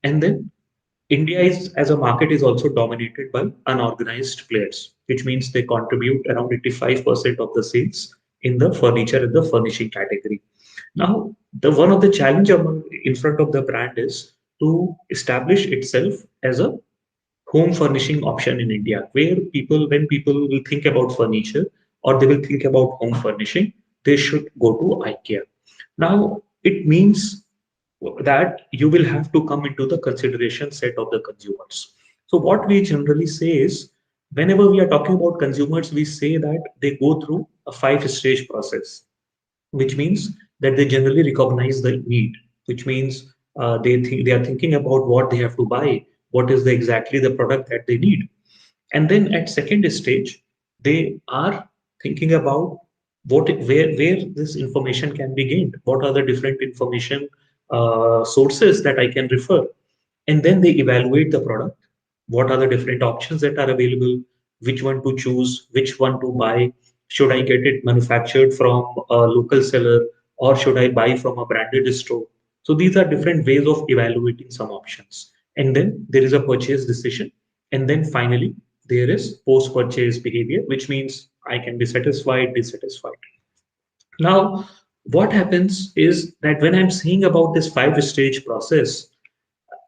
And then India is as a market is also dominated by unorganized players, which means they contribute around 85% of the sales in the furniture and the furnishing category. Now, the one of the challenge among in front of the brand is to establish itself as a home furnishing option in India, where people, when people will think about furniture or they will think about home furnishing, they should go to IKEA. Now, it means that you will have to come into the consideration set of the consumers. So what we generally say is, whenever we are talking about consumers, we say that they go through a five-stage process, which means that they generally recognize the need, which means they are thinking about what they have to buy, what is exactly the product that they need. And then at second stage, they are thinking about where this information can be gained, what are the different information sources that I can refer. And then they evaluate the product, what are the different options that are available, which one to choose, which one to buy, should I get it manufactured from a local seller or should I buy from a branded store. So these are different ways of evaluating some options. And then there is a purchase decision. And then finally there is post purchase behavior, which means I can be satisfied, dissatisfied. Now what happens is that when I'm saying about this five-stage process,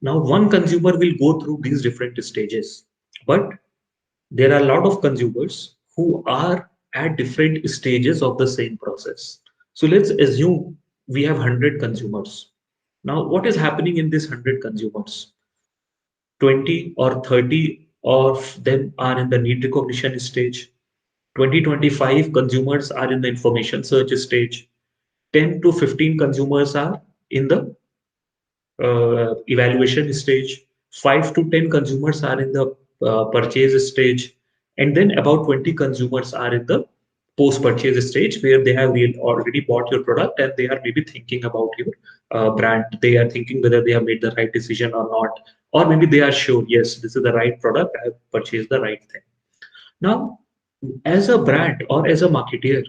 now one consumer will go through these different stages, but there are a lot of consumers who are at different stages of the same process. So let's assume we have 100 consumers. Now, what is happening in this 100 consumers? 20 or 30 of them are in the need recognition stage. 20-25 consumers are in the information search stage. 10 to 15 consumers are in the evaluation stage. 5 to 10 consumers are in the purchase stage, and then about 20 consumers are in the post purchase stage where they have already bought your product and they are maybe thinking about your brand. They are thinking whether they have made the right decision or not, or maybe they are sure, yes, this is the right product, I have purchased the right thing. Now, as a brand or as a marketer,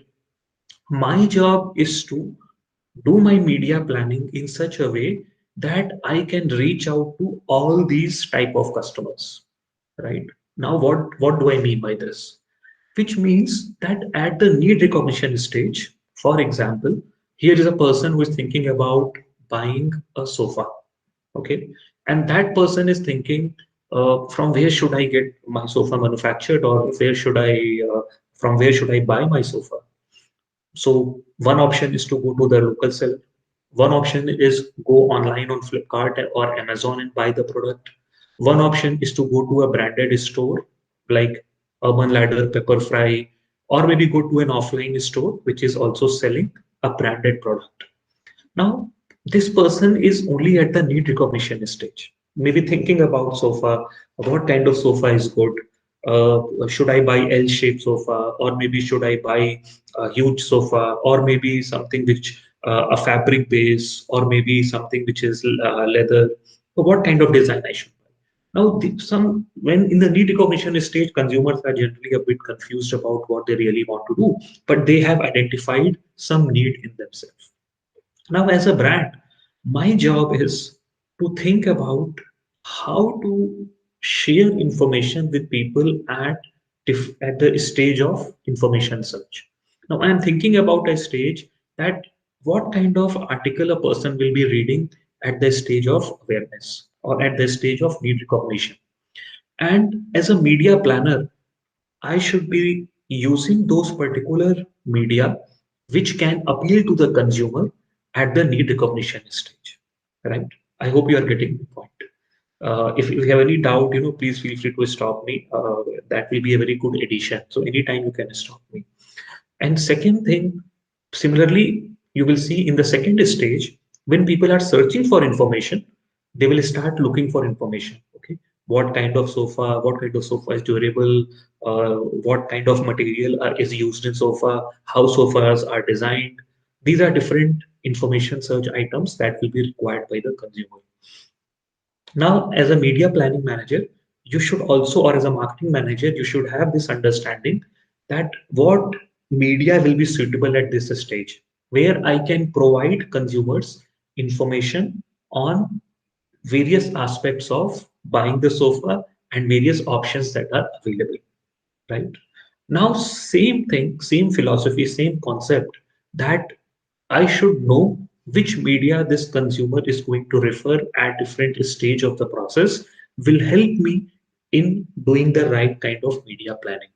my job is to do my media planning in such a way that I can reach out to all these type of customers, right? Now, what do I mean by this? Which means that at the need recognition stage, for example, here is a person who is thinking about buying a sofa, okay, and that person is thinking, from where should I get my sofa manufactured, or where should I, from where should I buy my sofa? So one option is to go to the local seller. One option is go online on Flipkart or Amazon and buy the product. One option is to go to a branded store like Urban Ladder, Pepperfry, or maybe go to an offline store which is also selling a branded product. Now, this person is only at the need recognition stage, maybe thinking about sofa, what kind of sofa is good. Should I buy L-shaped sofa, or maybe should I buy a huge sofa, or maybe something which a fabric base, or maybe something which is leather. So what kind of design I should buy? Now, some when in the need recognition stage, consumers are generally a bit confused about what they really want to do, but they have identified some need in themselves. Now, as a brand, my job is to think about how to share information with people at the stage of information search. Now, I'm thinking about a stage that what kind of article a person will be reading at the stage of awareness or at the stage of need recognition. And as a media planner, I should be using those particular media which can appeal to the consumer at the need recognition stage, right? I hope you are getting the point. If you have any doubt, please feel free to stop me. That will be a very good addition. So anytime you can stop me. And second thing, similarly, you will see in the second stage, when people are searching for information, they will start looking for information. Okay, what kind of sofa is durable, what kind of material is used in sofa, how sofas are designed. These are different information search items that will be required by the consumer. Now, as a media planning manager, you should also, or as a marketing manager, you should have this understanding that what media will be suitable at this stage, where I can provide consumers information on various aspects of buying the sofa and various options that are available, right? Now, same thing, same philosophy, same concept, that I should know which media this consumer is going to refer at different stage of the process will help me in doing the right kind of media planning.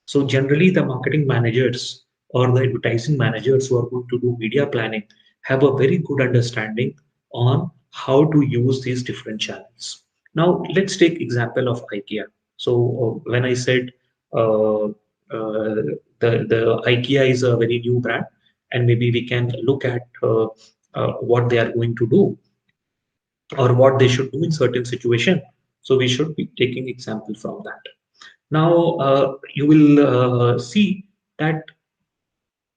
So generally, the marketing managers or the advertising managers who are going to do media planning have a very good understanding on how to use these different channels. Now, let's take example of IKEA. So when I said the IKEA is a very new brand, and maybe we can look at what they are going to do or what they should do in certain situation. So we should be taking example from that. Now you will see that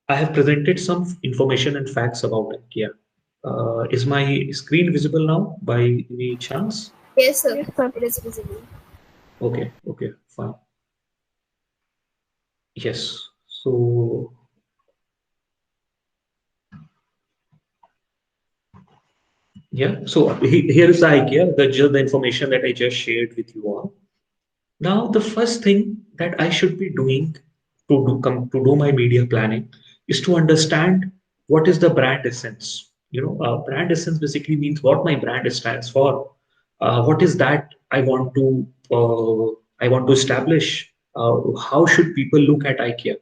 I have presented some information and facts about IKEA. Is my screen visible now by any chance? Yes, sir. Yes, sir. It is visible. Okay, okay, fine. Yes. So yeah, so here is the IKEA, just the information that I just shared with you all. Now, the first thing that I should be doing to do my media planning is to understand what is the brand essence. Brand essence basically means what my brand stands for. What is that I want to establish? How should people look at IKEA?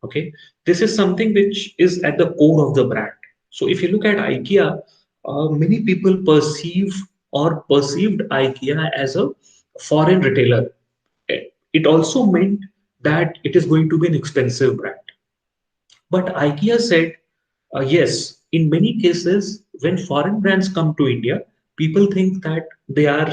Okay, this is something which is at the core of the brand. So if you look at IKEA, many people perceive or perceived IKEA as a foreign retailer. It also meant that it is going to be an expensive brand. But IKEA said, yes, in many cases, when foreign brands come to India, people think that they are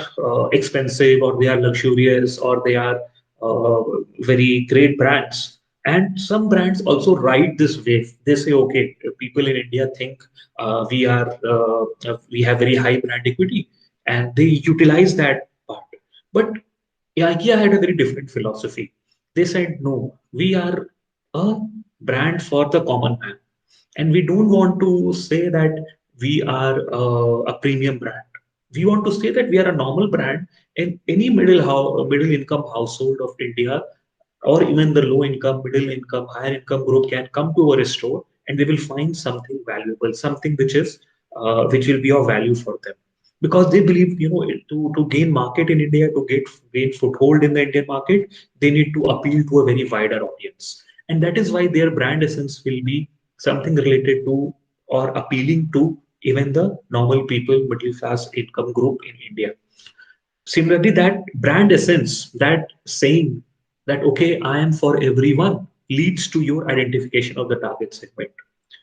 expensive or they are luxurious or they are uh, very great brands. And some brands also ride this wave. They say, okay, people in India think we have very high brand equity, and they utilize that part. But IKEA had a very different philosophy. They said, no, we are a brand for the common man. And we don't want to say that we are a premium brand. We want to say that we are a normal brand, and any middle income household of India, or even the low income, middle income, higher income group can come to our store and they will find something valuable, something which will be of value for them. Because they believe, to gain market in India, to gain foothold in the Indian market, they need to appeal to a very wider audience. And that is why their brand essence will be something related to or appealing to even the normal people, middle class income group in India. Similarly, that brand essence, that saying that, okay, I am for everyone, leads to your identification of the target segment.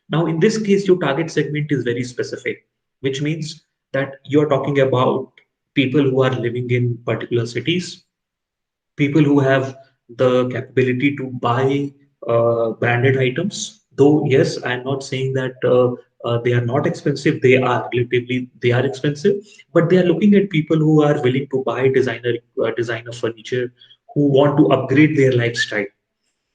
Now, in this case, your target segment is very specific, which means that you're talking about people who are living in particular cities, people who have the capability to buy branded items. Though yes, I'm not saying that they are not expensive. They are expensive, but they are looking at people who are willing to buy designer furniture, who want to upgrade their lifestyle.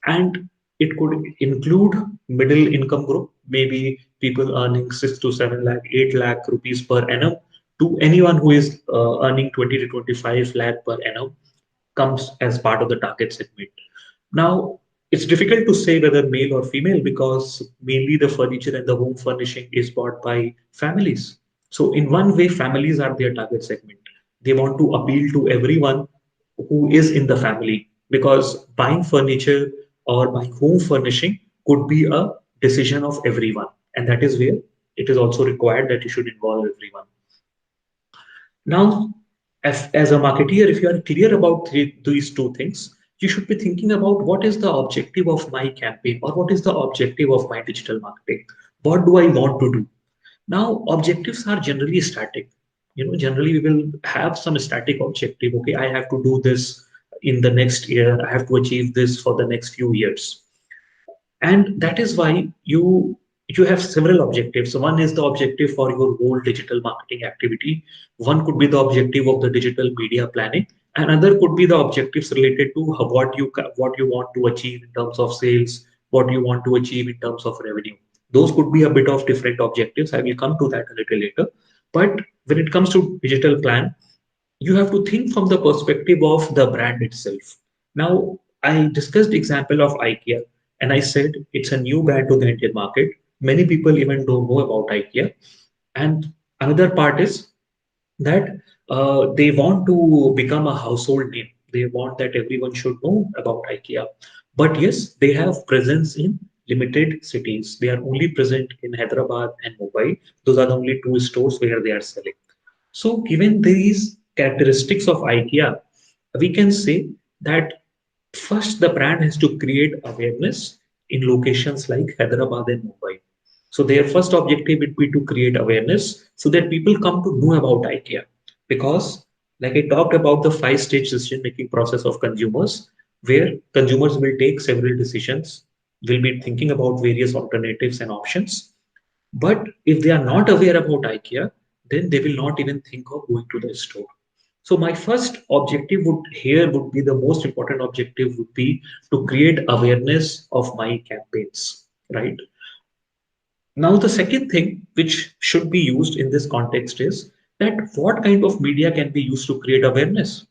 And it could include middle income group, maybe people earning 6 to 7 lakh, 8 lakh rupees per annum, to anyone who is earning 20 to 25 lakh per annum comes as part of the target segment. Now, it's difficult to say whether male or female because mainly the furniture and the home furnishing is bought by families. So, in one way, families are their target segment. They want to appeal to everyone who is in the family, because buying furniture or buying home furnishing could be a decision of everyone. And that is where it is also required that you should involve everyone. Now, as a marketeer, if you are clear about these two things, you should be thinking about what is the objective of my campaign or what is the objective of my digital marketing. What do I want to do? Now, objectives are generally static. Generally we will have some static objective. Okay, I have to do this in the next year. I have to achieve this for the next few years, and that is why you have several objectives. So one is the objective for your whole digital marketing activity. One could be the objective of the digital media planning. Another could be the objectives related to what you want to achieve in terms of sales, what you want to achieve in terms of revenue. Those could be a bit of different objectives. I will come to that a little later. But when it comes to digital plan, you have to think from the perspective of the brand itself. Now, I discussed the example of IKEA, and I said it's a new brand to the Indian market. Many people even don't know about IKEA. And another part is that they want to become a household name. They want that everyone should know about IKEA. But yes, they have presence in limited cities. They are only present in Hyderabad and Mumbai. Those are the only two stores where they are selling. So, given these characteristics of IKEA, we can say that first the brand has to create awareness in locations like Hyderabad and Mumbai. So, their first objective would be to create awareness so that people come to know about IKEA. Because, like I talked about the five-stage decision-making process of consumers, where consumers will take several decisions, will be thinking about various alternatives and options, but if they are not aware about IKEA, then they will not even think of going to the store. So my first objective would be the most important objective would be to create awareness of my campaigns, right? Now the second thing which should be used in this context is that what kind of media can be used to create awareness,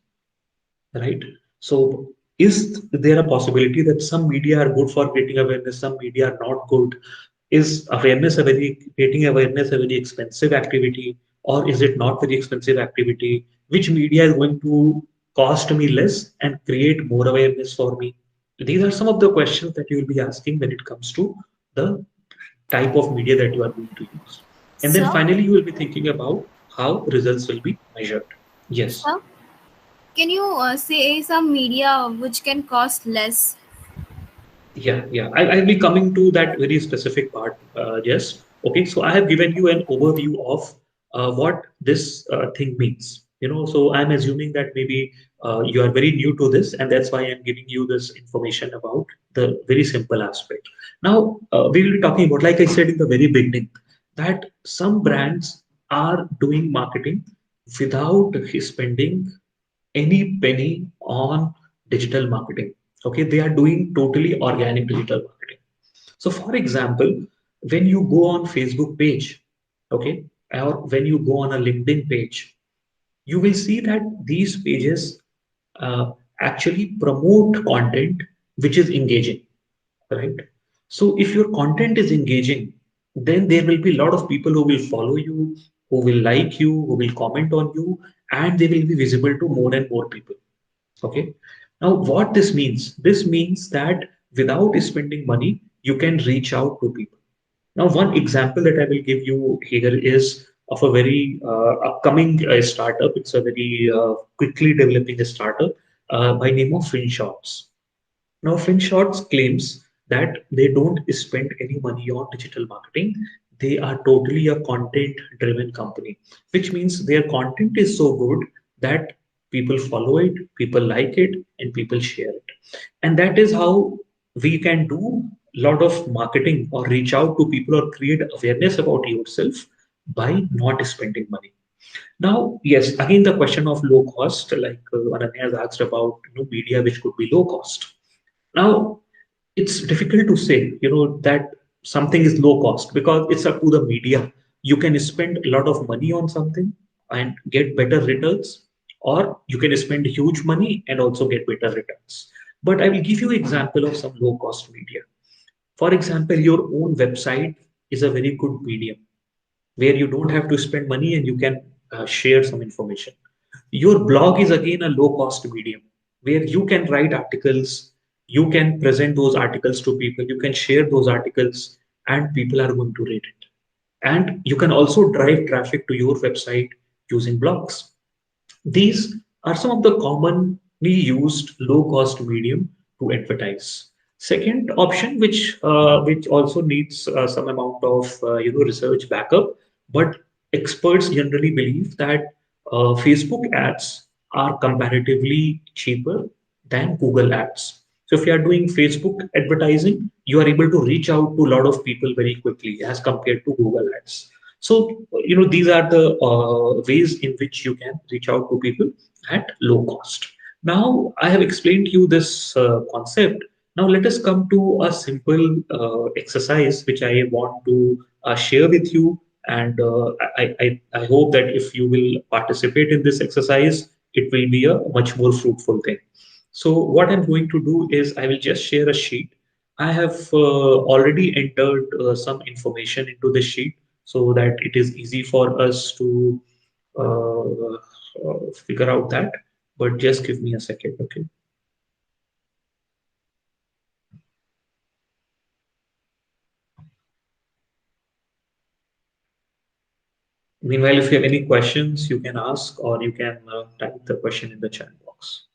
right? So is there a possibility that some media are good for creating awareness, some media are not good? Is awareness a very creating awareness a very expensive activity, or is it not very expensive activity? Which media is going to cost me less and create more awareness for me? These are some of the questions that you will be asking when it comes to the type of media that you are going to use. And then So, finally, you will be thinking about how results will be measured. Yes. so can you say some media which can cost less? Yeah. I'll be coming to that very specific part, Jess. Okay, so I have given you an overview of what this thing means. So I'm assuming that maybe you are very new to this, and that's why I'm giving you this information about the very simple aspect. Now, we will be talking about, like I said in the very beginning, that some brands are doing marketing without spending any penny on digital marketing. Okay, they are doing totally organic digital marketing. So, for example, when you go on Facebook page, okay, or when you go on a LinkedIn page, you will see that these pages uh, actually promote content which is engaging, right? So if your content is engaging, then there will be a lot of people who will follow you, who will like you, who will comment on you, and they will be visible to more and more people. Okay. Now, what this means? This means that without spending money, you can reach out to people. Now, one example that I will give you here is of a very upcoming startup. It's a very quickly developing startup by name of FinShots. Now, FinShots claims that they don't spend any money on digital marketing. They are totally a content-driven company, which means their content is so good that people follow it, people like it, and people share it. And that is how we can do a lot of marketing or reach out to people or create awareness about yourself by not spending money. Now, yes, again, the question of low cost, like Ananya has asked about media which could be low cost. Now, it's difficult to say, that something is low cost because it's up to the media. You can spend a lot of money on something and get better returns, or you can spend huge money and also get better returns. But I will give you example of some low cost media. For example, your own website is a very good medium where you don't have to spend money and you can share some information. Your blog is again a low cost medium where you can write articles, you can present those articles to people, you can share those articles, and people are going to read it. And you can also drive traffic to your website using blogs. These are some of the commonly used low-cost medium to advertise. Second option, which also needs some amount of research backup, but experts generally believe that Facebook ads are comparatively cheaper than Google ads. So if you are doing Facebook advertising, you are able to reach out to a lot of people very quickly as compared to Google ads. So, these are the ways in which you can reach out to people at low cost. Now, I have explained to you this concept. Now, let us come to a simple exercise which I want to share with you And I hope that if you will participate in this exercise, it will be a much more fruitful thing. So what I'm going to do is I will just share a sheet. I have already entered some information into the sheet so that it is easy for us to figure out that. But just give me a second, okay? Meanwhile, if you have any questions, you can ask or you can type the question in the chat box.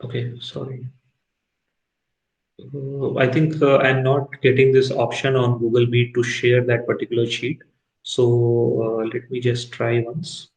Okay, sorry. I think I'm not getting this option on Google Meet to share that particular sheet. So let me just try once.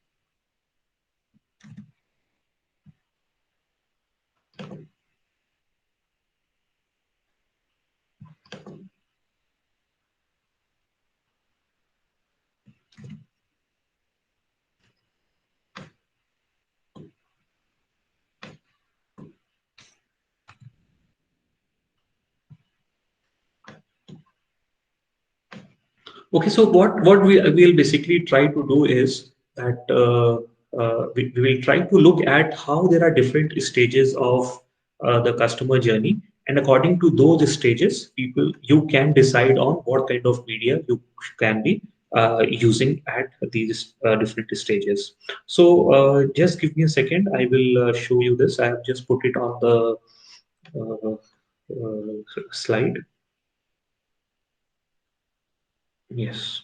Okay, so what we will basically try to do is that we will try to look at how there are different stages of the customer journey, and according to those stages, people you can decide on what kind of media you can be using at these different stages. So just give me a second. I will show you this. I have just put it on the slide. Yes.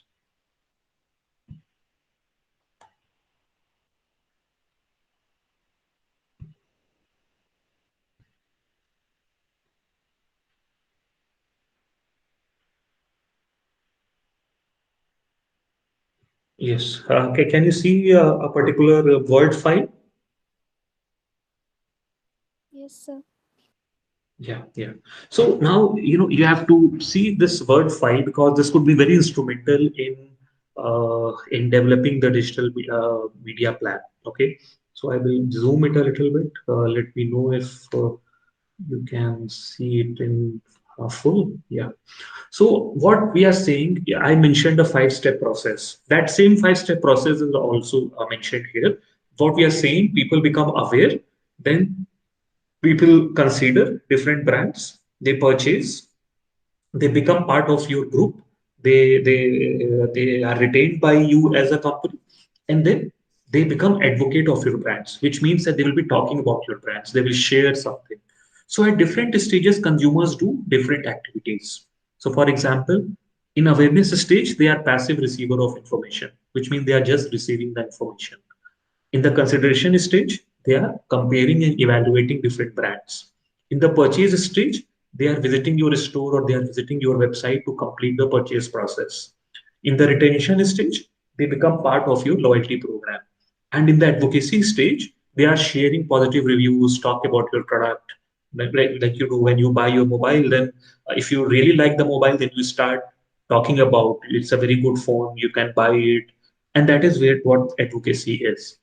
Yes. Can you see a particular Word file? Yes, sir. Yeah, yeah. So now, you have to see this Word file because this could be very instrumental in developing the digital media plan. Okay. So I will zoom it a little bit. Let me know if you can see it in full. Yeah. So what we are saying, yeah, I mentioned a five-step process. That same five-step process is also mentioned here. What we are saying, people become aware, then people consider different brands, they purchase, they become part of your group, they are retained by you as a company, and then they become advocate of your brands, which means that they will be talking about your brands, they will share something. So at different stages consumers do different activities. So for example, in awareness stage they are passive receiver of information, which means they are just receiving the information. In the consideration stage, they are comparing and evaluating different brands. In the purchase stage, they are visiting your store or they are visiting your website to complete the purchase process. In the retention stage, they become part of your loyalty program. And in the advocacy stage, they are sharing positive reviews, talk about your product. Like you do when you buy your mobile, then if you really like the mobile, then you start talking about it's a very good phone, you can buy it. And that is where what advocacy is.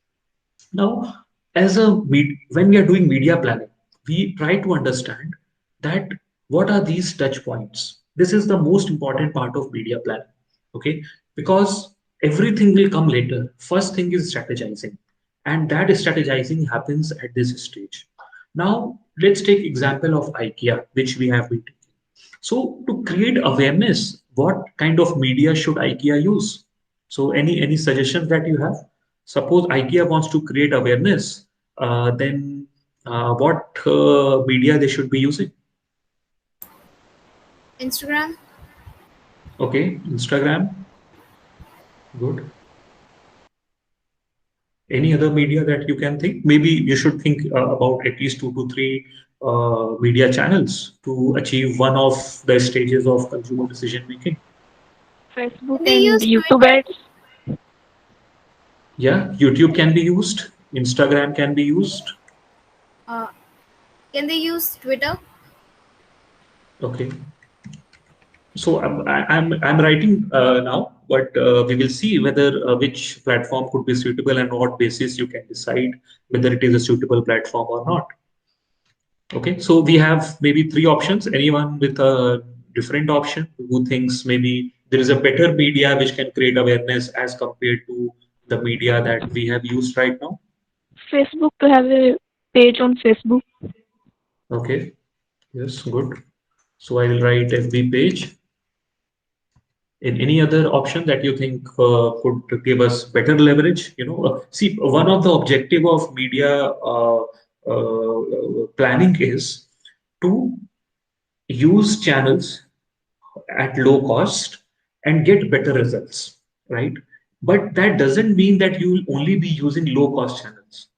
Now, when we are doing media planning, we try to understand that what are these touch points. This is the most important part of media planning, okay? Because everything will come later. First thing is strategizing, and that strategizing happens at this stage. Now, let's take example of IKEA, which we have been. So to create awareness, what kind of media should IKEA use? So any suggestions that you have? Suppose IKEA wants to create awareness, then what media they should be using? Instagram. Okay, Instagram, good. Any other media that you can think? Maybe you should think about at least 2 to 3 media channels to achieve one of the stages of consumer decision making. Facebook They and use YouTube Twitter. ads. Yeah, YouTube can be used, Instagram can be used. Uh, can they use Twitter? Okay. So I'm writing now, but we will see whether which platform could be suitable and on what basis you can decide whether it is a suitable platform or not. Okay, so we have maybe three options. Anyone with a different option who thinks maybe there is a better media which can create awareness as compared to the media that we have used right now? Facebook, to have a page on Facebook. Okay, yes, good. So I will write FB page. In any other option that you think could give us better leverage? See, one of the objective of media planning is to use channels at low cost and get better results, right? But that doesn't mean that you will only be using low cost channels.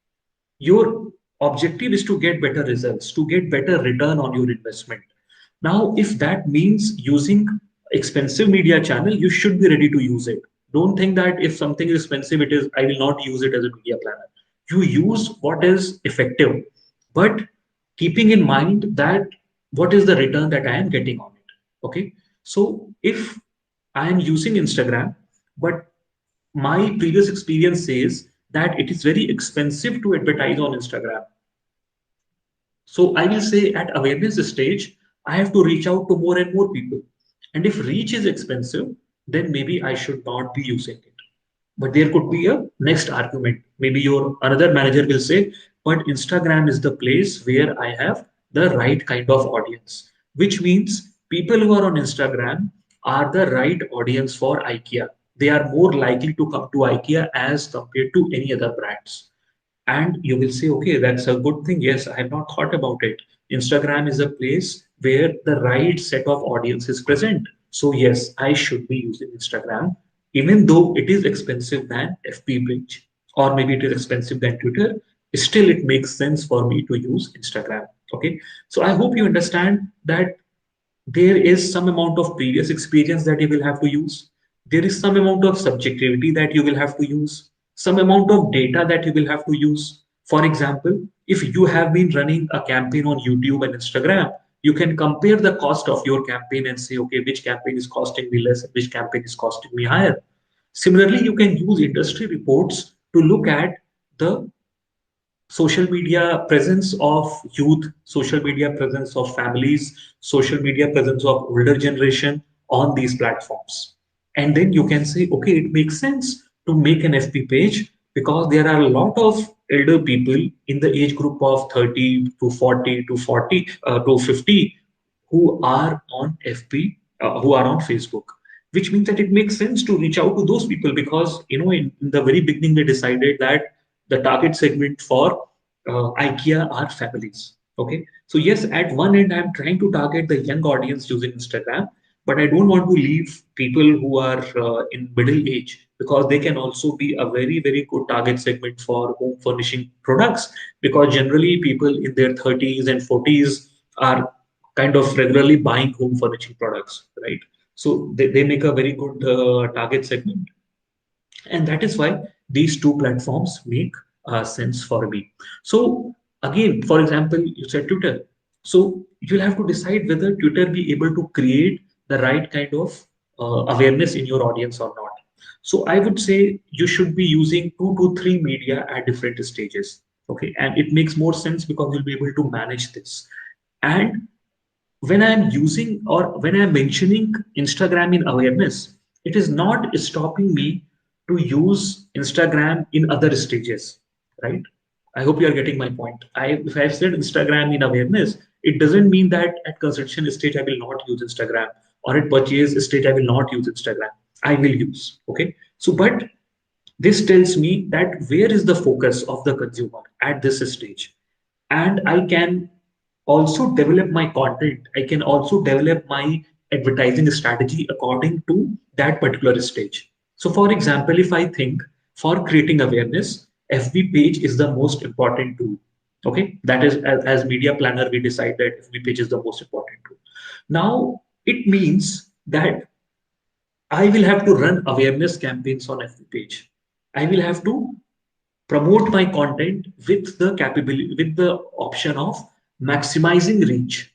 Your objective is to get better results, to get better return on your investment. Now, if that means using expensive media channel, you should be ready to use it. Don't think that if something is expensive, it is I will not use it as a media planner. You use what is effective, but keeping in mind that what is the return that I am getting on it. Okay. So if I am using Instagram, but my previous experience says that it is very expensive to advertise on Instagram. So I will say at awareness stage, I have to reach out to more and more people. And if reach is expensive, then maybe I should not be using it. But there could be a next argument. Maybe your another manager will say, but Instagram is the place where I have the right kind of audience, which means people who are on Instagram are the right audience for IKEA. They are more likely to come to IKEA as compared to any other brands. And you will say, okay, that's a good thing. Yes, I have not thought about it. Instagram is a place where the right set of audience is present. So yes, I should be using Instagram, even though it is expensive than FB page, or maybe it is expensive than Twitter. Still, it makes sense for me to use Instagram. Okay, so I hope you understand that there is some amount of previous experience that you will have to use. There is some amount of subjectivity that you will have to use, some amount of data that you will have to use. For example, if you have been running a campaign on YouTube and Instagram, you can compare the cost of your campaign and say, okay, which campaign is costing me less and which campaign is costing me higher. Similarly, you can use industry reports to look at the social media presence of youth, social media presence of families, social media presence of older generation on these platforms. And then you can say, okay, it makes sense to make an FB page because there are a lot of elder people in the age group of 30 to 40 to 40 to 50 who are on FB, who are on Facebook, which means that it makes sense to reach out to those people because in the very beginning they decided that the target segment for IKEA are families. Okay, so yes, at one end I'm trying to target the young audience using Instagram, but I don't want to leave people who are in middle age because they can also be a very good target segment for home furnishing products because generally people in their 30s and 40s are kind of regularly buying home furnishing products, right? So they make a very good target segment, and that is why these two platforms make sense for me. So again, for example, you said Twitter. So you'll have to decide whether Twitter be able to create the right kind of awareness in your audience or not. So I would say you should be using 2 to 3 media at different stages. Okay, and it makes more sense because you'll be able to manage this. And when I'm using or when I'm mentioning Instagram in awareness, it is not stopping me to use Instagram in other stages, right? I hope you are getting my point. If I've said Instagram in awareness, it doesn't mean that at consumption stage I will not use Instagram or at purchase stage I will not use Instagram. I will use. Okay. So, but this tells me that where is the focus of the consumer at this stage, and I can also develop my content. I can also develop my advertising strategy according to that particular stage. So for example, if I think for creating awareness, FB page is the most important tool. Okay, that is as media planner, we decide that FB page is the most important tool. Now it means that I will have to run awareness campaigns on FB page. I will have to promote my content with the capability, with the option of maximizing reach,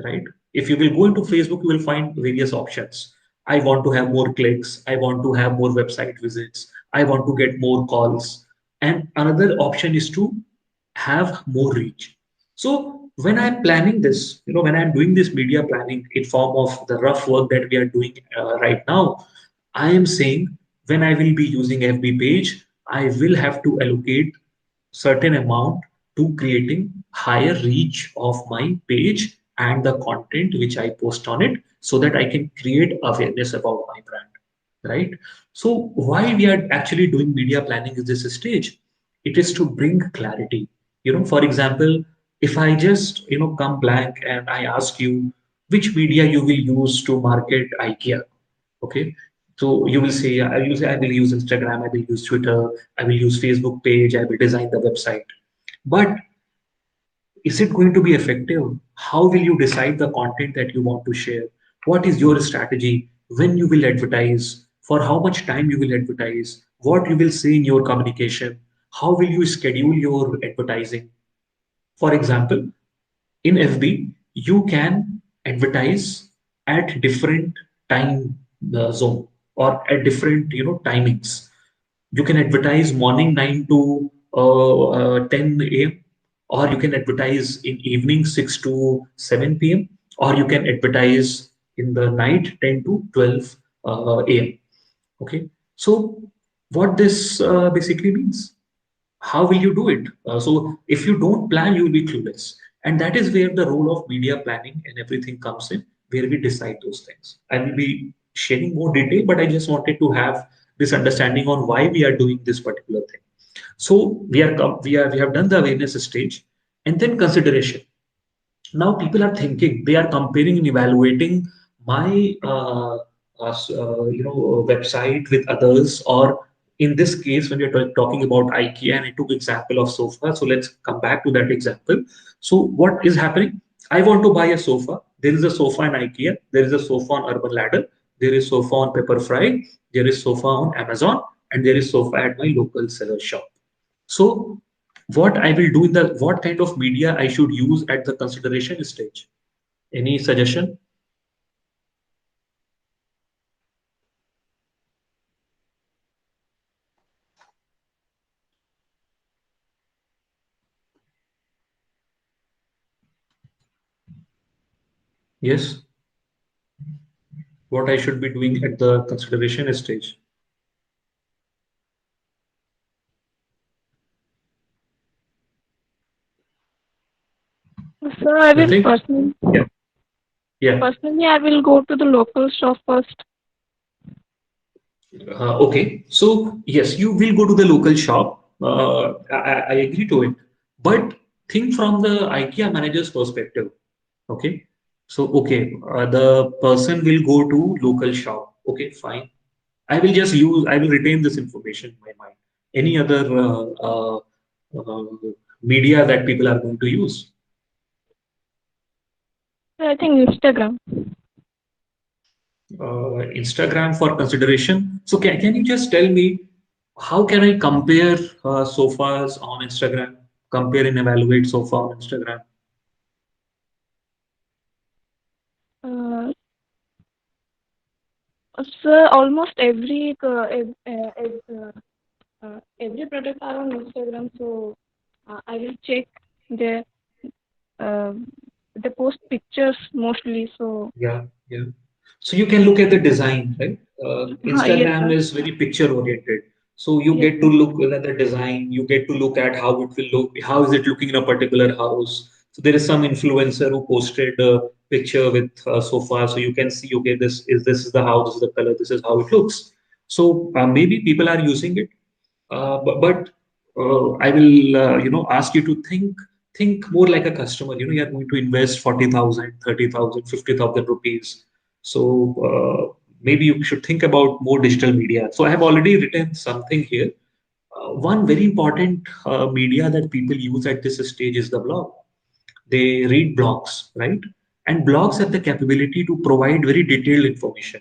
right? If you will go into Facebook, you will find various options. I want to have more clicks, I want to have more website visits, I want to get more calls, and another option is to have more reach. So when I'm planning this, when I'm doing this media planning in form of the rough work that we are doing right now, I am saying, when I will be using FB page, I will have to allocate certain amount to creating higher reach of my page and the content which I post on it, so that I can create awareness about my brand, right? So why we are actually doing media planning at this stage? It is to bring clarity. For example, if I just come blank and I ask you which media you will use to market IKEA, okay? So you will say, I will use Instagram, I will use Twitter, I will use Facebook page, I will design the website. But is it going to be effective? How will you decide the content that you want to share? What is your strategy? When you will advertise? For how much time you will advertise? What you will say in your communication? How will you schedule your advertising? For example, in FB, you can advertise at different time zone, or at different timings. You can advertise morning 9 to 10 a.m., or you can advertise in evening 6 to 7 p.m., or you can advertise in the night 10 to 12 a.m. Okay, so what this basically means, how will you do it? So if you don't plan, you will be clueless. And that is where the role of media planning and everything comes in, where we decide those things. I will be sharing more detail, but I just wanted to have this understanding on why we are doing this particular thing. So we have done the awareness stage, and then consideration. Now people are thinking, they are comparing and evaluating my website with others, or in this case, when you're talking about IKEA, and I took example of sofa, so let's come back to that example. So what is happening? I want to buy a sofa. There is a sofa in IKEA, there is a sofa on Urban Ladder, there is sofa on Pepperfry, there is sofa on Amazon, and there is sofa at my local seller shop. So what I will do in the, what kind of media I should use at the consideration stage? Any suggestion? Yes. What I should be doing at the consideration stage? So I will Nothing? Yeah. Yeah. personally I will go to the local shop first. Okay. So yes, you will go to the local shop. I agree to it. But think from the IKEA manager's perspective. Okay. So okay, the person will go to local shop. Okay, fine. I will retain this information in my mind. Any other uh, media that people are going to use? I think Instagram. Instagram for consideration. So can you just tell me, how can I compare sofas on Instagram? Compare and evaluate sofa on Instagram. Uh, so almost every product are on Instagram. So I will check the uh, the post pictures mostly. So Yeah, yeah. So you can look at the design, right? yes, Instagram sir. is very picture oriented. So you Yes, get to sir. look at the design, you get to look at how it will look, how is it looking in a particular house. So there is some influencer who posted a picture with sofa, so you can see, okay, this is the house, this is the color, this is how it looks. So maybe people are using it, but I will ask you to think more like a customer. You are going to invest 40,000, 30,000, 50,000 rupees. So maybe you should think about more digital media. So I have already written something here. One very important media that people use at this stage is the blog. They read blogs, right? And blogs have the capability to provide very detailed information.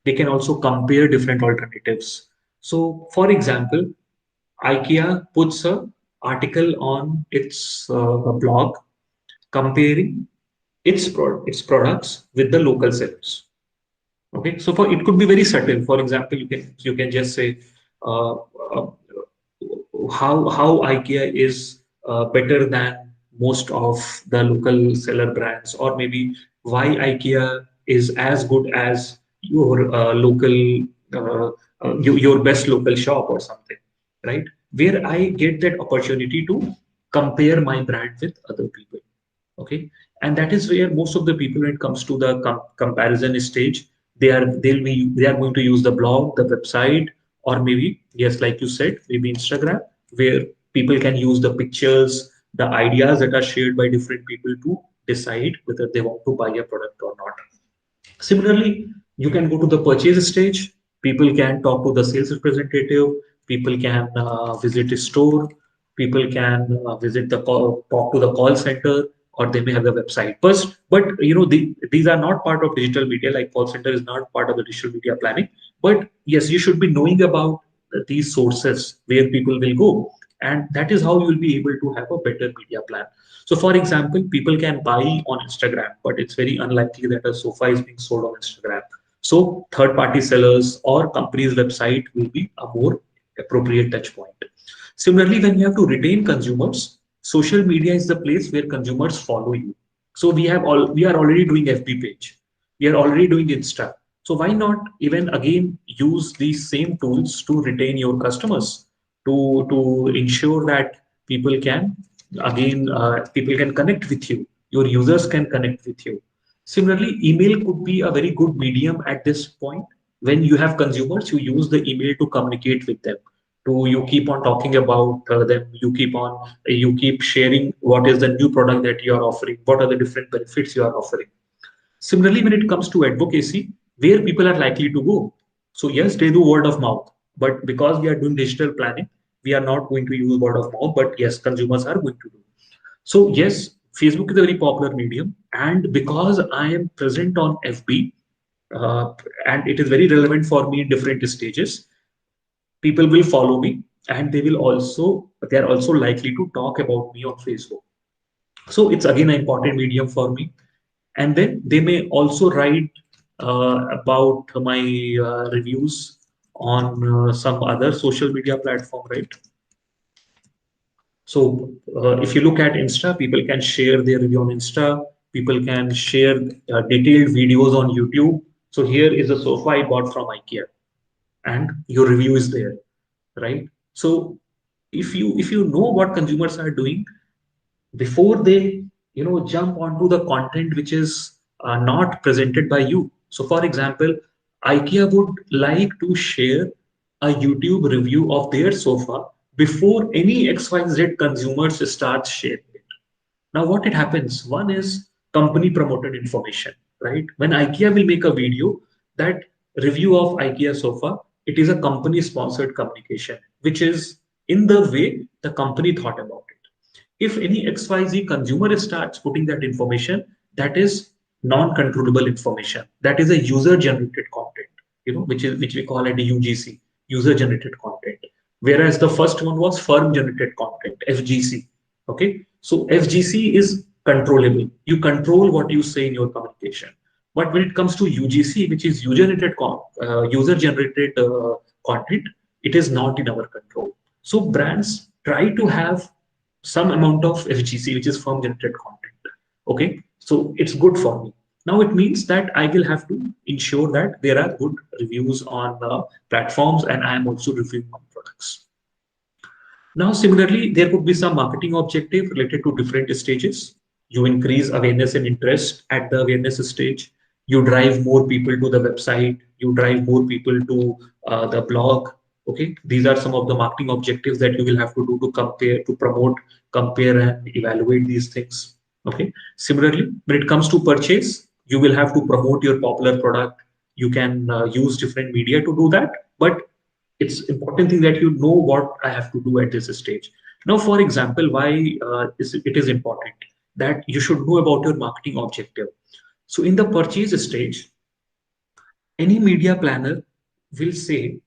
They can also compare different alternatives. So, for example, IKEA puts a article on its blog comparing its products with the local sellers. Okay, so for it could be very subtle. For example, you can just say uh, uh, how IKEA is better than most of the local seller brands, or maybe why IKEA is as good as your local your best local shop or something, right? Where I get that opportunity to compare my brand with other people. Okay, and that is where most of the people, when it comes to the comparison stage, they are going to use the blog, the website, or maybe, yes, like you said, maybe Instagram, where people can use the pictures, the ideas that are shared by different people to decide whether they want to buy a product or not. Similarly, you can go to the purchase stage. People can talk to the sales representative. People can visit a store. People can visit the call, talk to the call center, or they may have the website. But these are not part of digital media. Like call center is not part of the digital media planning. But yes, you should be knowing about these sources where people will go, and that is how you will be able to have a better media plan. So, for example, people can buy on Instagram, but it's very unlikely that a sofa is being sold on Instagram. So, third-party sellers or company's website will be a more appropriate touch point. Similarly, when you have to retain consumers, social media is the place where consumers follow you. So we are already doing FB page, we are already doing Insta. So why not even again use these same tools to retain your customers, to ensure that people can people can connect with you, your users can connect with you. Similarly, email could be a very good medium at this point. When you have consumers, you use the email to communicate with them, to you keep on talking about them, you keep sharing what is the new product that you are offering, what are the different benefits you are offering. Similarly, when it comes to advocacy, where people are likely to go, so yes, they do word of mouth, but because we are doing digital planning, we are not going to use word of mouth, but yes, consumers are going to do. So yes, Facebook is a very popular medium, and because I am present on FB, uh, and it is very relevant for me in different stages, people will follow me, and they are also likely to talk about me on Facebook. So it's again an important medium for me. And then they may also write about my reviews on some other social media platform, right? So if you look at Insta, people can share their review on Insta. People can share detailed videos on YouTube. So here is a sofa I bought from IKEA, and your review is there, right? So if you know what consumers are doing before they jump onto the content which is not presented by you. So for example, IKEA would like to share a YouTube review of their sofa before any XYZ consumers start sharing it. Now, what it happens? One is company promoted information, right? When IKEA will make a video, that review of IKEA sofa, it is a company sponsored communication, which is in the way the company thought about it. If any XYZ consumer starts putting that information, that is non-controllable information. That is a user-generated content, which we call it UGC, user-generated content. Whereas the first one was firm-generated content, FGC. Okay, so FGC is controllable. You control what you say in your communication. But when it comes to UGC, which is user-generated content, it is not in our control. So brands try to have some amount of FGC, which is firm generated content. Okay, so it's good for me. Now it means that I will have to ensure that there are good reviews on platforms, and I am also reviewing my products. Now, similarly, there could be some marketing objective related to different stages. You increase awareness and interest at the awareness stage. You drive more people to the website. You drive more people to the blog. Okay, these are some of the marketing objectives that you will have to do to compare, to promote, compare, and evaluate these things. Okay. Similarly, when it comes to purchase, you will have to promote your popular product. You can use different media to do that, but it's important thing that you know what I have to do at this stage. Now, for example, why it is important that you should know about your marketing objective. So in the purchase stage, any media planner will say,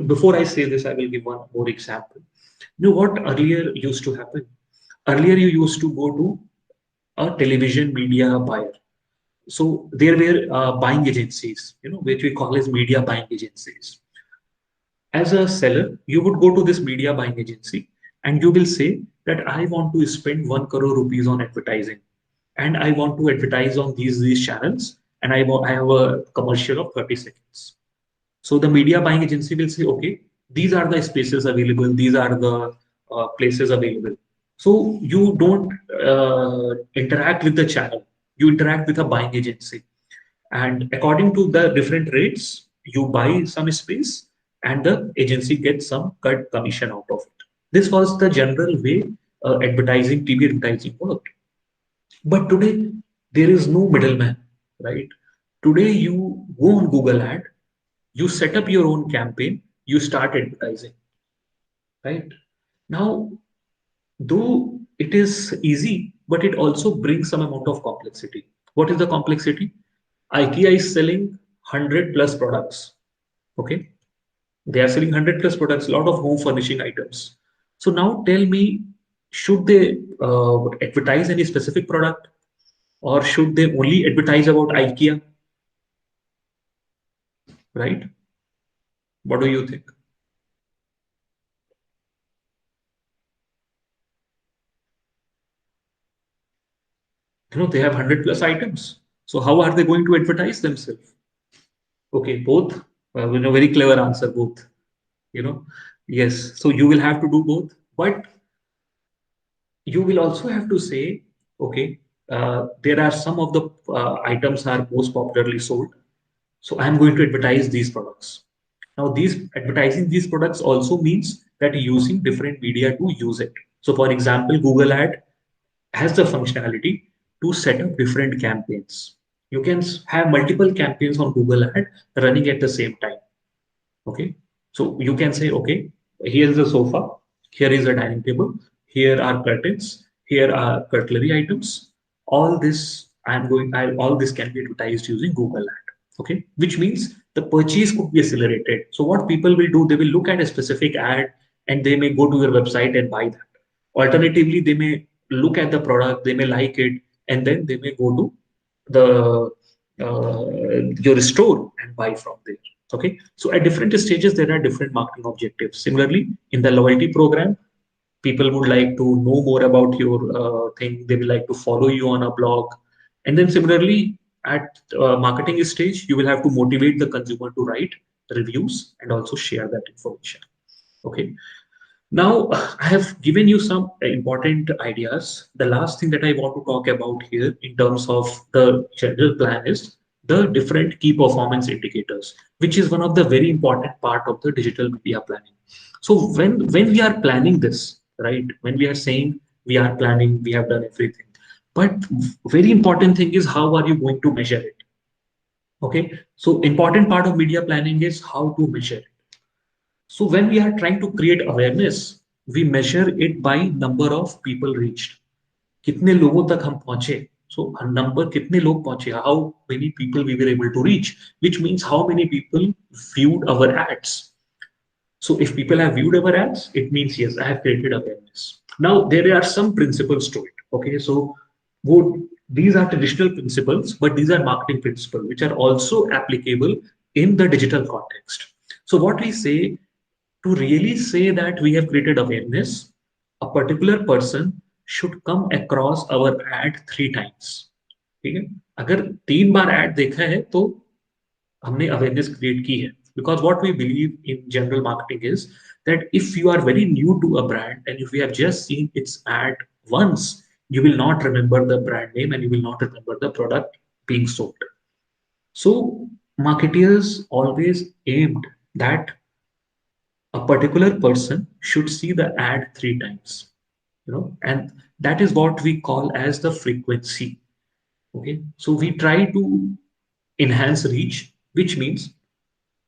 before I say this, I will give one more example. You know what earlier used to happen? Earlier, you used to go to a television media buyer. So there were buying agencies, which we call as media buying agencies. As a seller, you would go to this media buying agency and you will say that I want to spend 1 crore rupees on advertising and I want to advertise on these channels and I have a commercial of 30 seconds. So the media buying agency will say, okay, these are the spaces available, these are the places available. So you don't interact with the channel, you interact with a buying agency. And according to the different rates, you buy some space and the agency gets some cut commission out of it. This was the general way advertising, TV advertising worked. But today, there is no middleman, right? Today, you go on Google Ad, you set up your own campaign, you start advertising, right? Now, though it is easy, but it also brings some amount of complexity. What is the complexity? IKEA is selling 100 plus products. Okay, they are selling 100 plus products, a lot of home furnishing items. So now tell me, should they advertise any specific product, or should they only advertise about IKEA? Right? What do you think? They have 100 plus items. So how are they going to advertise themselves? Okay, both. Very clever answer, both. Yes. So you will have to do both, but you will also have to say, okay, there are some of the items are most popularly sold. So I'm going to advertise these products. Now, advertising these products also means that using different media to use it. So for example, Google Ad has the functionality to set up different campaigns. You can have multiple campaigns on Google Ad running at the same time. Okay. So you can say, okay, here's the sofa, here is a dining table, here are curtains, here are cutlery items. All this all this can be advertised using Google Ad. Okay, which means the purchase could be accelerated. So what people will do, they will look at a specific ad and they may go to your website and buy that. Alternatively, they may look at the product, they may like it, and then they may go to the your store and buy from there. Okay, so at different stages there are different marketing objectives. Similarly, in the loyalty program, people would like to know more about your thing. They will like to follow you on a blog, and then similarly at marketing stage, you will have to motivate the consumer to write reviews and also share that information. Okay, now, I have given you some important ideas. The last thing that I want to talk about here in terms of the general plan is the different key performance indicators, which is one of the very important part of the digital media planning. So when we are planning this, right, when we are saying we are planning, we have done everything, but very important thing is how are you going to measure it? Okay, so important part of media planning is how to measure it. So when we are trying to create awareness, we measure it by number of people reached. कितने लोगों तक हम पहुंचे? So a number कितने लोग पहुंचे? How many people we were able to reach? Which means how many people viewed our ads. So if people have viewed our ads, it means yes, I have created awareness. Now there are some principles to it. Okay, so these are traditional principles, but these are marketing principles which are also applicable in the digital context. So what we say, to really say that we have created awareness, a particular person should come across our ad 3 times. ठीक है, अगर 3 बार ad देखा है तो हमने awareness create की है. Because what we believe in general marketing is that if you are very new to a brand and if you have just seen its ad once, you will not remember the brand name and you will not remember the product being sold. So marketers always aimed that a particular person should see the ad 3 times, and that is what we call as the frequency. Okay, so we try to enhance reach, which means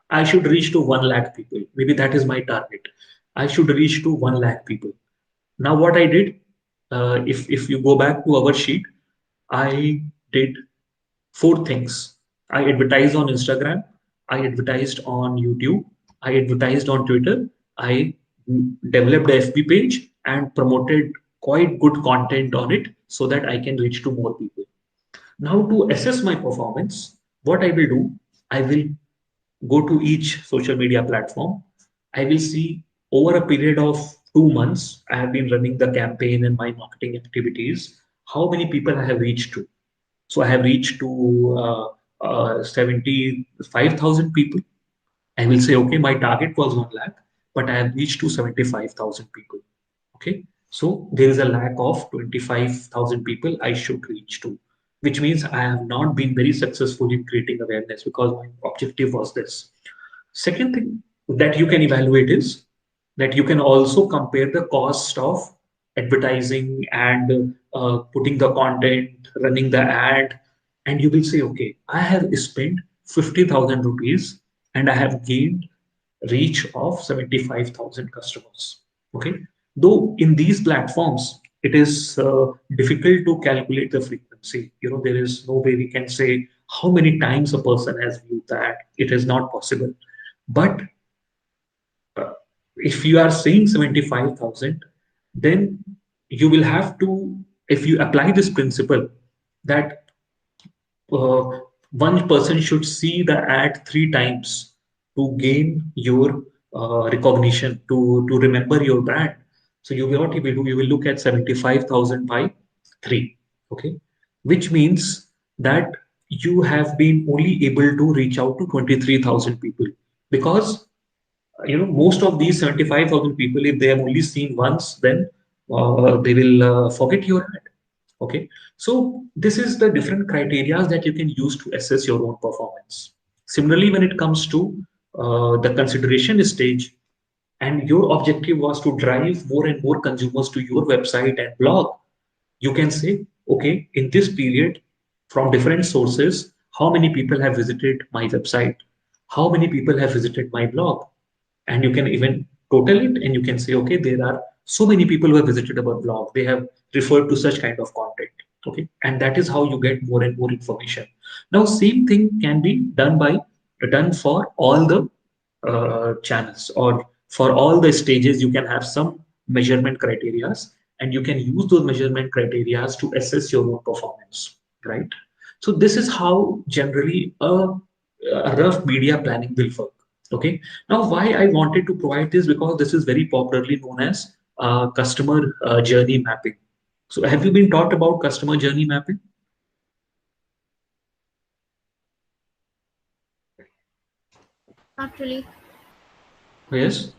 I should reach to 1 lakh people. Maybe that is my target. I should reach to 1 lakh people. Now what I did, if you go back to our sheet, I did 4 things. I advertised on Instagram, I advertised on YouTube, I advertised on Twitter, I developed a FB page and promoted quite good content on it so that I can reach to more people. Now to assess my performance, what I will do, I will go to each social media platform. I will see over a period of 2 months, I have been running the campaign and my marketing activities, how many people I have reached to. So I have reached to 75,000 people. I will say, okay, my target was 1 lakh, but I have reached to 75,000 people. Okay. So there is a lack of 25,000 people I should reach to, which means I have not been very successful in creating awareness because my objective was this. Second thing that you can evaluate is that you can also compare the cost of advertising and putting the content, running the ad, and you will say, okay, I have spent 50,000 rupees and I have gained reach of 75,000 customers. Okay. Though in these platforms, it is difficult to calculate the frequency. There is no way we can say how many times a person has viewed that. It is not possible. But uh, if you are saying 75,000, then you will have to, if you apply this principle that uh, one person should see the ad 3 times to gain your recognition, to remember your brand. So what you will do, you will look at 75,000 by 3, okay, which means that you have been only able to reach out to 23,000 people because most of these 75,000 people, if they have only seen once, then they will forget your ad. Okay, so this is the different criteria that you can use to assess your own performance. Similarly, when it comes to the consideration stage, and your objective was to drive more and more consumers to your website and blog, you can say, okay, in this period, from different sources, how many people have visited my website? How many people have visited my blog? And you can even total it and you can say, okay, there are so many people who have visited our blog. They have referred to such kind of content. Okay. And that is how you get more and more information. Now, same thing can be done for all the channels, or for all the stages. You can have some measurement criterias and you can use those measurement criterias to assess your own performance, right? So this is how generally a rough media planning will work. Okay. Now, why I wanted to provide this, because this is very popularly known as customer journey mapping. So have you been taught about customer journey mapping? Not really. Yes.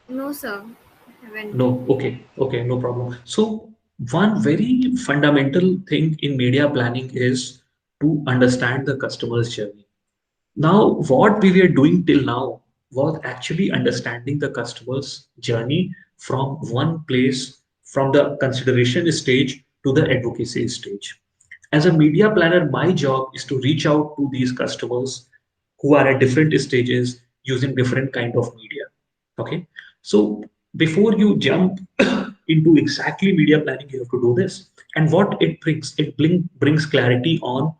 No, sir. Haven't. No, okay, okay, no problem. So one very fundamental thing in media planning is to understand the customer's journey. Now, what we were doing till now was actually understanding the customer's journey from one place, from the consideration stage to the advocacy stage. As a media planner, my job is to reach out to these customers who are at different stages using different kind of media. Okay, so before you jump into exactly media planning, you have to do this. And what it brings, brings clarity on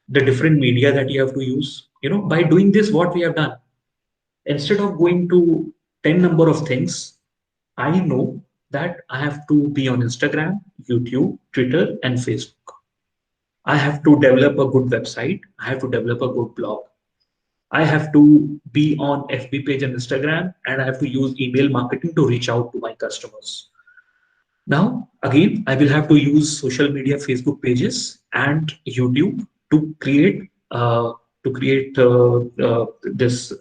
the different media that you have to use. By doing this, what we have done, instead of going to 10 number of things, I know that I have to be on Instagram, YouTube, Twitter, and Facebook. I have to develop a good website. I have to develop a good blog. I have to be on FB page and Instagram, and I have to use email marketing to reach out to my customers. Now, again, I will have to use social media, Facebook pages and YouTube to create this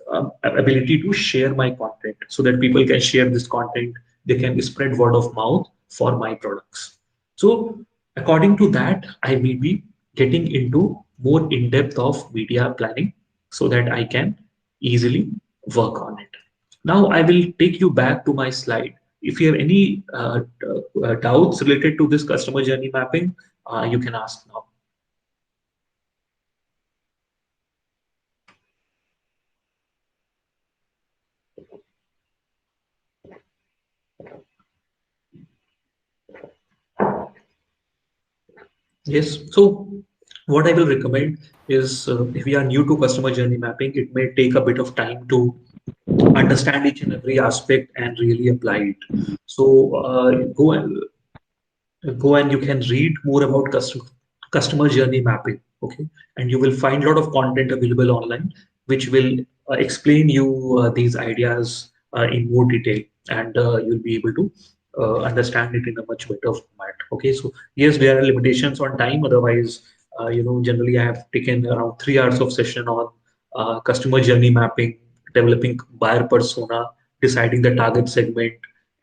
ability to share my content so that people can share this content. They can spread word of mouth for my products. So, according to that, I will be getting into more in depth of media planning so that I can easily work on it. Now, I will take you back to my slide. If you have any doubts related to this customer journey mapping, you can ask now. Yes. So What I will recommend is if we are new to customer journey mapping, it may take a bit of time to understand each and every aspect and really apply it. So go and you can read more about customer journey mapping. Okay, and you will find a lot of content available online which will explain you these ideas in more detail, and you'll be able to understand it in a much better format. Okay, so yes, there are limitations on time, otherwise generally I have taken around 3 hours of session on customer journey mapping, developing buyer persona, deciding the target segment,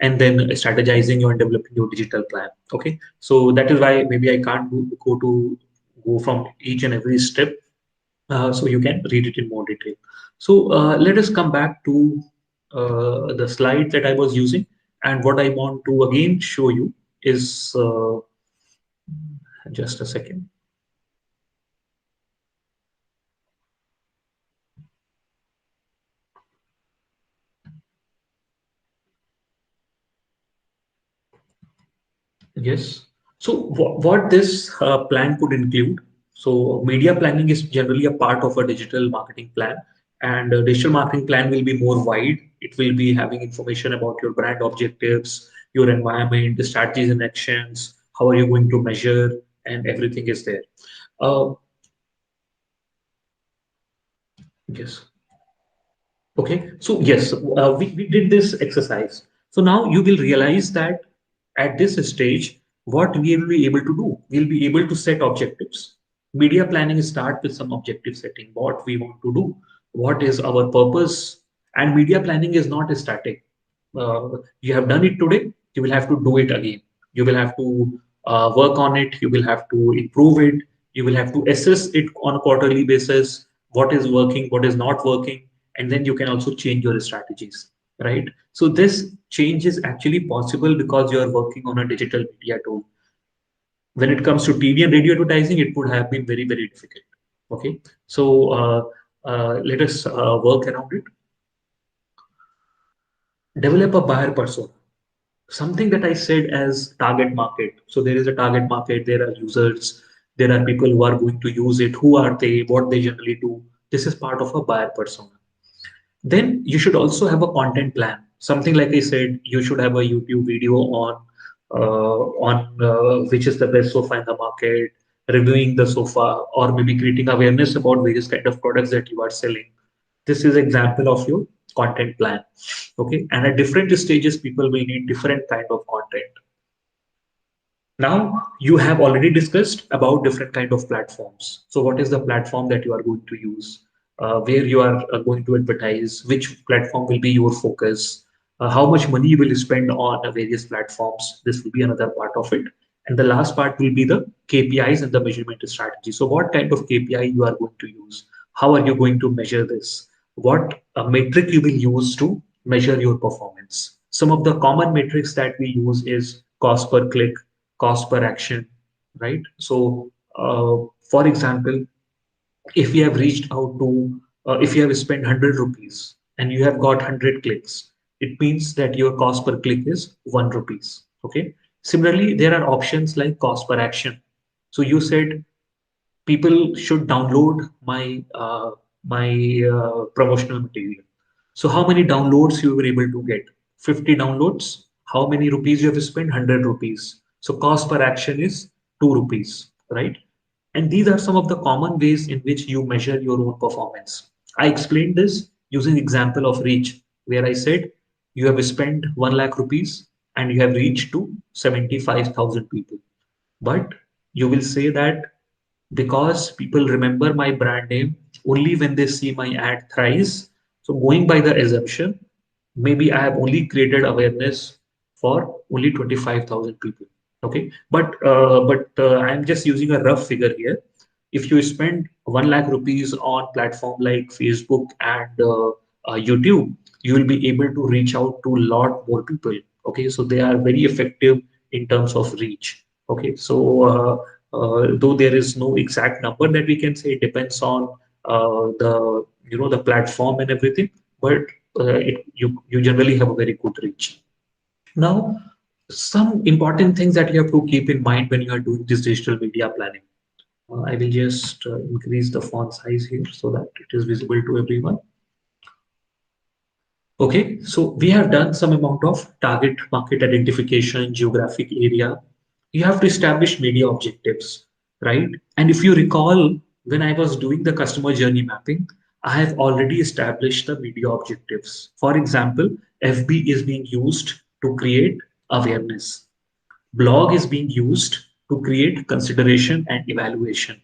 and then strategizing you and developing your digital plan. Okay, so that is why maybe I can't go from each and every step. So you can read it in more detail. So let us come back to the slide that I was using, and what I want to again show you is just a second. Yes. So what this plan could include. So media planning is generally a part of a digital marketing plan, and a digital marketing plan will be more wide. It will be having information about your brand objectives, your environment, the strategies and actions, how are you going to measure, and everything is there. Uh, yes. Okay, so yes, we did this exercise. So now you will realize that at this stage, what we will be able to do, we'll be able to set objectives. Media planning start with some objective setting, what we want to do, what is our purpose, and media planning is not static. You have done it today, you will have to do it again. You will have to work on it, you will have to improve it, you will have to assess it on a quarterly basis, what is working, what is not working, and then you can also change your strategies, right? So this change is actually possible because you are working on a digital media tool. When it comes to TV and radio advertising, it would have been very, very difficult. Okay, so let us work around it. Develop a buyer persona, something that I said as target market. So there is a target market, there are users, there are people who are going to use it, who are they, what they generally do. This is part of a buyer persona. Then you should also have a content plan. Something like I said, you should have a YouTube video on which is the best sofa in the market, reviewing the sofa, or maybe creating awareness about various kind of products that you are selling. This is example of your content plan. Okay, and at different stages, people will need different kind of content. Now you have already discussed about different kind of platforms. So what is the platform that you are going to use? Where you are going to advertise? Which platform will be your focus? How much money you will spend on various platforms? This will be another part of it. And the last part will be the KPIs and the measurement strategy. So what kind of KPI you are going to use? How are you going to measure this? What metric you will use to measure your performance? Some of the common metrics that we use is cost per click, cost per action, right? So, for example, if you have reached out to, if you have spent 100 rupees and you have got 100 clicks, it means that your cost per click is 1 rupees. Okay. Similarly, there are options like cost per action. So you said people should download my promotional material. So how many downloads you were able to get? 50 downloads. How many rupees you have spent? 100 rupees. So cost per action is 2 rupees, right? And these are some of the common ways in which you measure your own performance. I explained this using example of reach, where I said you have spent 1 lakh rupees and you have reached to 75,000 people. But you will say that because people remember my brand name only when they see my ad thrice. So going by the assumption, maybe I have only created awareness for only 25,000 people. Okay, but I'm just using a rough figure here. If you spend 1 lakh rupees on platform like Facebook and YouTube, you will be able to reach out to a lot more people. Okay, so they are very effective in terms of reach. Okay, so though there is no exact number that we can say, it depends on the the platform and everything, but you generally have a very good reach. Now, some important things that you have to keep in mind when you are doing this digital media planning. I will just increase the font size here so that it is visible to everyone. Okay, so we have done some amount of target market identification, geographic area. You have to establish media objectives, right? And if you recall, when I was doing the customer journey mapping, I have already established the media objectives. For example, FB is being used to create awareness. Blog is being used to create consideration and evaluation,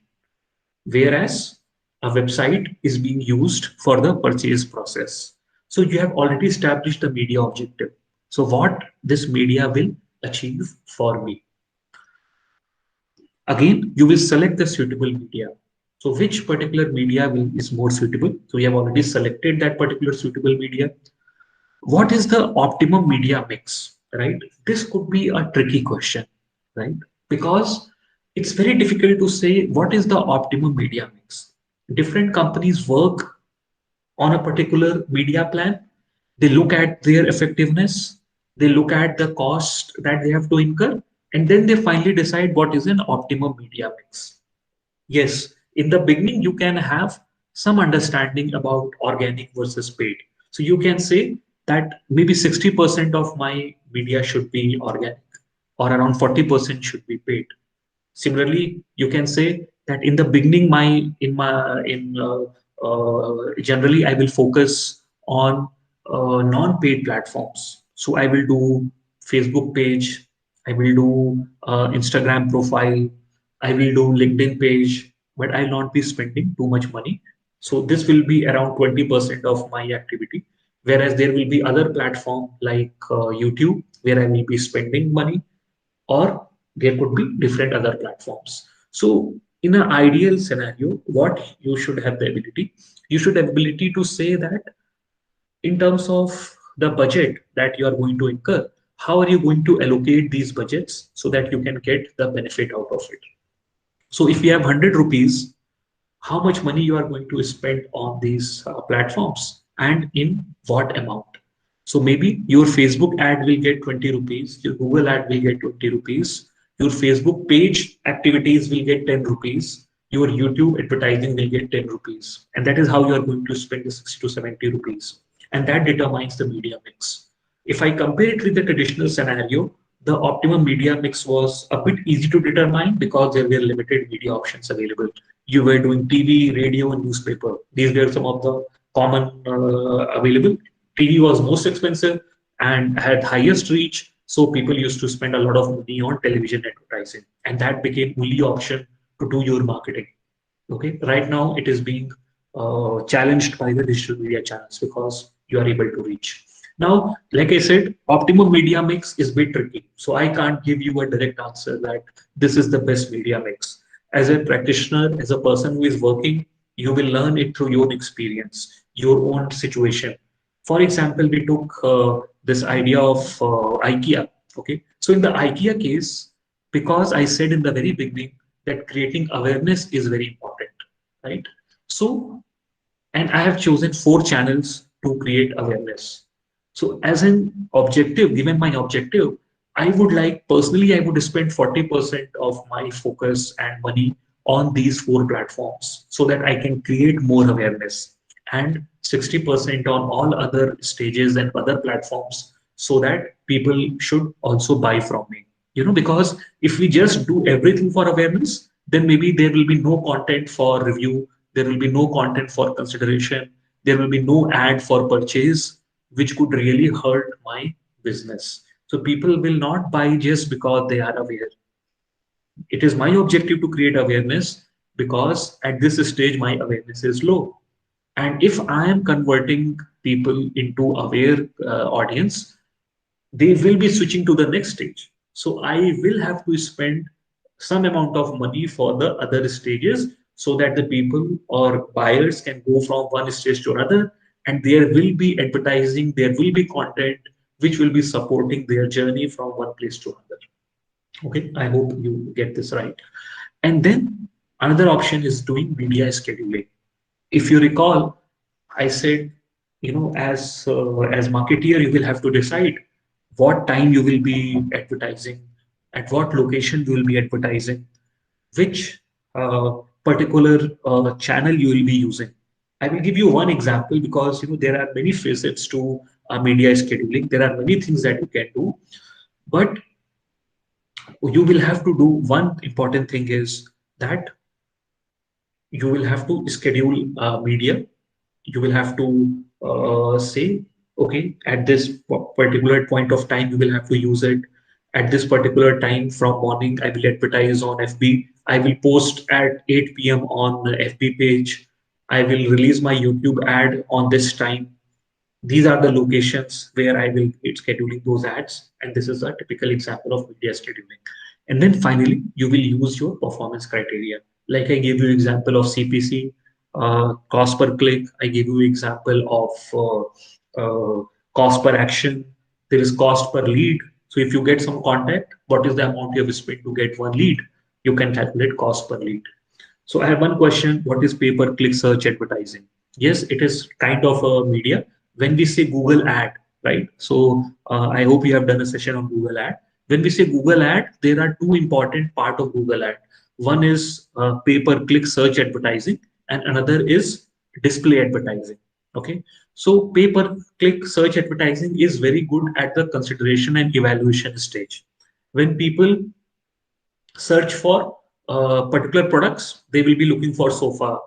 whereas a website is being used for the purchase process. So you have already established the media objective. So what this media will achieve for me? Again, you will select the suitable media. So which particular media is more suitable? So we have already selected that particular suitable media. What is the optimum media mix, right? This could be a tricky question, right? Because it's very difficult to say what is the optimum media mix. Different companies work on a particular media plan. They look at their effectiveness, they look at the cost that they have to incur, and then they finally decide what is an optimum media mix. Yes, in the beginning, you can have some understanding about organic versus paid. So you can say that maybe 60% of my media should be organic or around 40% should be paid. Similarly, you can say that in the beginning, generally I will focus on non-paid platforms. So I will do Facebook page, I will do Instagram profile, I will do LinkedIn page, but I'll not be spending too much money. So this will be around 20% of my activity. Whereas there will be other platform like YouTube where I will be spending money, or there could be different other platforms. So in an ideal scenario, what you should have the ability, you should have ability to say that in terms of the budget that you are going to incur, how are you going to allocate these budgets so that you can get the benefit out of it. So if you have 100 rupees, how much money you are going to spend on these platforms and in what amount. So maybe your Facebook ad will get 20 rupees, your Google ad will get 20 rupees, your Facebook page activities will get 10 rupees, your YouTube advertising will get 10 rupees. And that is how you are going to spend the 60 to 70 rupees. And that determines the media mix. If I compare it with the traditional scenario, the optimum media mix was a bit easy to determine because there were limited media options available. You were doing TV, radio, and newspaper. These were some of the common available. TV was most expensive and had highest reach, so people used to spend a lot of money on television advertising, and that became only option to do your marketing. Okay, right now it is being challenged by the digital media channels because you are able to reach. Now, like I said, optimum media mix is a bit tricky. So I can't give you a direct answer that this is the best media mix. As a practitioner, as a person who is working, you will learn it through your experience, your own situation. For example, we took this idea of IKEA. Okay, so in the IKEA case, because I said in the very beginning that creating awareness is very important, right? So, and I have chosen 4 channels to create awareness. So as an objective, given my objective, I would like personally, I would spend 40% of my focus and money on these 4 platforms so that I can create more awareness, and 60% on all other stages and other platforms so that people should also buy from me. Because if we just do everything for awareness, then maybe there will be no content for review, there will be no content for consideration, there will be no ad for purchase, which could really hurt my business. So people will not buy just because they are aware. It is my objective to create awareness because at this stage my awareness is low. And if I am converting people into aware audience, they will be switching to the next stage. So I will have to spend some amount of money for the other stages so that the people or buyers can go from one stage to another, and there will be advertising, there will be content which will be supporting their journey from one place to another. Okay, I hope you get this right. And then another option is doing media scheduling. If you recall, I said, as marketeer, you will have to decide what time you will be advertising, at what location you will be advertising, which particular channel you will be using. I will give you one example because there are many facets to media scheduling. There are many things that you can do, but you will have to do one important thing is that you will have to schedule media. You will have to say, okay, at this particular point of time, you will have to use it. At this particular time from morning, I will advertise on FB. I will post at 8 p.m. on the FB page. I will release my YouTube ad on this time. These are the locations where I will be scheduling those ads. And this is a typical example of media scheduling. And then finally, you will use your performance criteria. Like I gave you example of CPC, cost per click. I gave you example of cost per action. There is cost per lead. So if you get some contact, what is the amount you have spent to get one lead? You can calculate cost per lead. So I have one question. What is pay-per-click search advertising? Yes, it is kind of a media. When we say Google ad, right? So I hope you have done a session on Google ad. When we say Google ad, there are two important part of Google ad. One is pay-per-click search advertising and another is display advertising. Okay. So pay-per-click search advertising is very good at the consideration and evaluation stage. When people search for particular products, they will be looking for sofa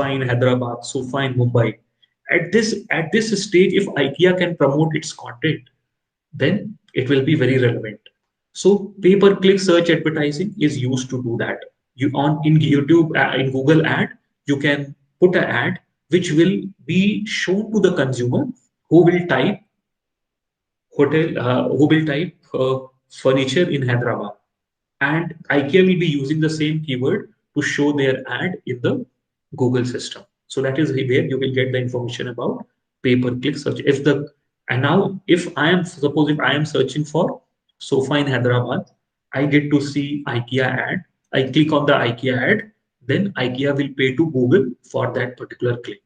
in Hyderabad, sofa in Mumbai. At this stage, if IKEA can promote its content, then it will be very relevant. So pay-per-click search advertising is used to do that. You on in YouTube in Google ad, you can put an ad which will be shown to the consumer who will type furniture in Hyderabad, and IKEA will be using the same keyword to show their ad in the Google system. So that is where you will get the information about pay-per-click search. And now if I am searching for sofa in Hyderabad, I get to see IKEA ad. I click on the IKEA ad, then IKEA will pay to Google for that particular click.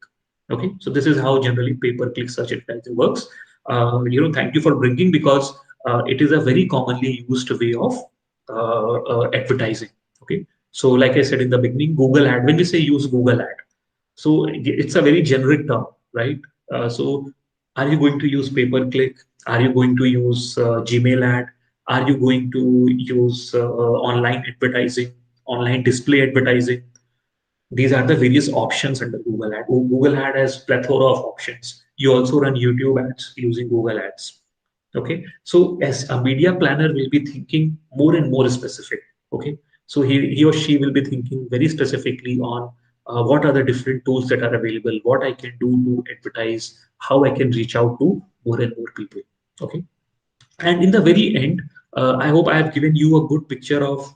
Okay, so this is how generally pay-per-click search advertising works. Thank you for bringing, because it is a very commonly used way of advertising. Okay, so like I said in the beginning, Google ad, when we say use Google ad, so it's a very generic term, right? So are you going to use pay-per-click? Are you going to use Gmail ad? Are you going to use online advertising, online display advertising? These are the various options under Google ad. Google ad has plethora of options. You also run YouTube ads using Google ads. Okay, so as a media planner will be thinking more and more specific. Okay, so he or she will be thinking very specifically on what are the different tools that are available, what I can do to advertise, how I can reach out to more and more people. Okay, and in the very end, I hope I have given you a good picture of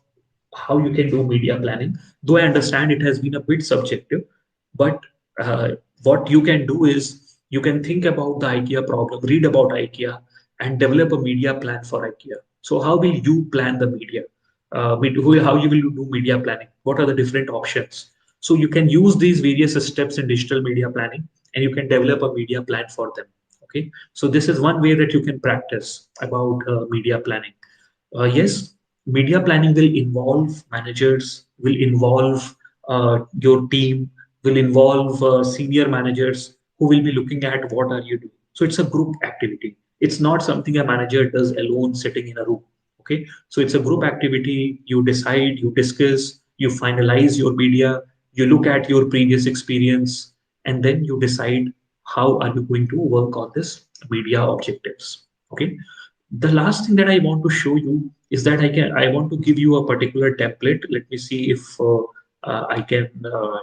how you can do media planning. Though I understand it has been a bit subjective, but uh, what you can do is you can think about the IKEA problem, read about IKEA, and develop a media plan for IKEA. So how will you plan the media? How you will do media planning? What are the different options? So you can use these various steps in digital media planning, and you can develop a media plan for them. Okay, so this is one way that you can practice about media planning. Yes, media planning will involve managers, will involve your team, will involve senior managers who will be looking at what are you doing. So it's a group activity. It's not something a manager does alone sitting in a room. Okay, so it's a group activity. You decide, you discuss, you finalize your media, you look at your previous experience, and then you decide how are you going to work on this media objectives. Okay, the last thing that I want to show you is that I want to give you a particular template. Let me see if I can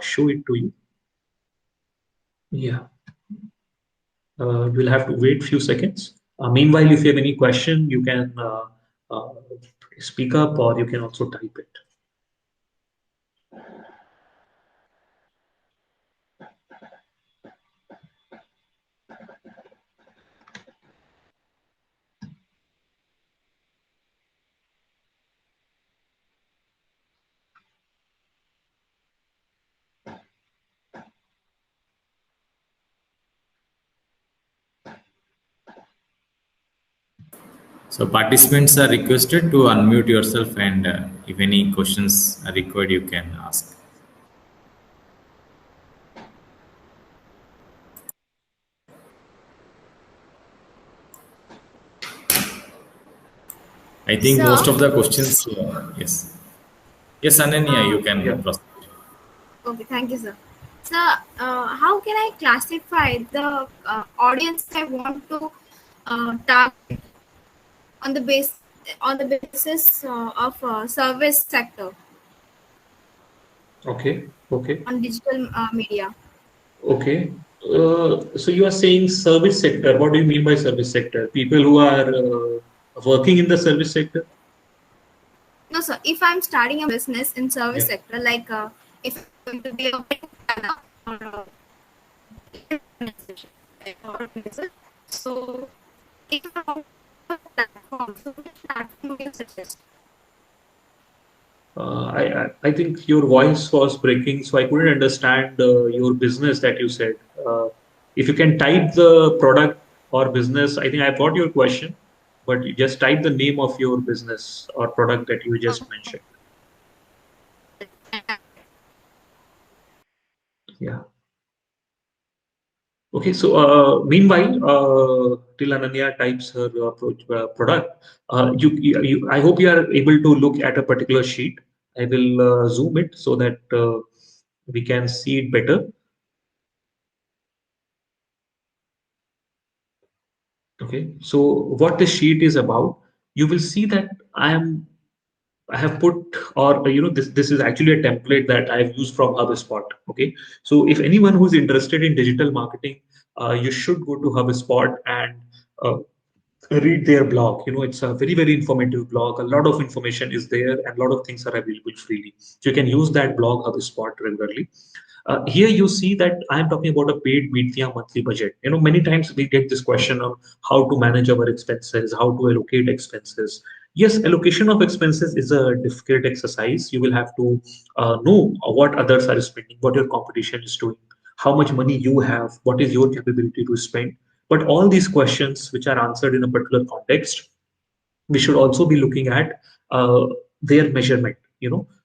show it to you. Yeah, you'll have to wait few seconds. Meanwhile, if you have any question, you can uh, speak up, or you can also type it. So participants are requested to unmute yourself, and if any questions are required, you can ask. I think most Sir, of the questions, yes. Yes, Ananya, you Yeah. can proceed. okay, thank you, sir. Sir, how can I classify the audience I want to target on the basis of service sector Okay. Okay. on digital media? Okay. So you are saying service sector. What do you mean by service sector? People who are working in the service sector? No, sir. If I'm starting a business in service Yeah. sector, like if I'm going to be a wedding planner or a organization, so if I want a platform, so which platform would you suggest? I think your voice was breaking, so I couldn't understand your business that you said. If you can type the product or business, I think I got your question, but you just type the name of your business or product that you just mentioned. Yeah. Okay, so meanwhile, till Ananya types her product, I hope you are able to look at a particular sheet. I will zoom it so that we can see it better. Okay, so what this sheet is about, you will see that I have put, or this is actually a template that I've used from HubSpot. Okay, so if anyone who's interested in digital marketing, you should go to HubSpot and uh, read their blog. It's a very, very informative blog. A lot of information is there and a lot of things are available freely, so you can use that blog HubSpot regularly. Here you see that I'm talking about a paid media monthly budget. Many times we get this question of how to manage our expenses, how to allocate expenses. Yes, allocation of expenses is a difficult exercise. You will have to know what others are spending, what your competition is doing, how much money you have, what is your capability to spend. But all these questions, which are answered in a particular context, we should also be looking at their measurement.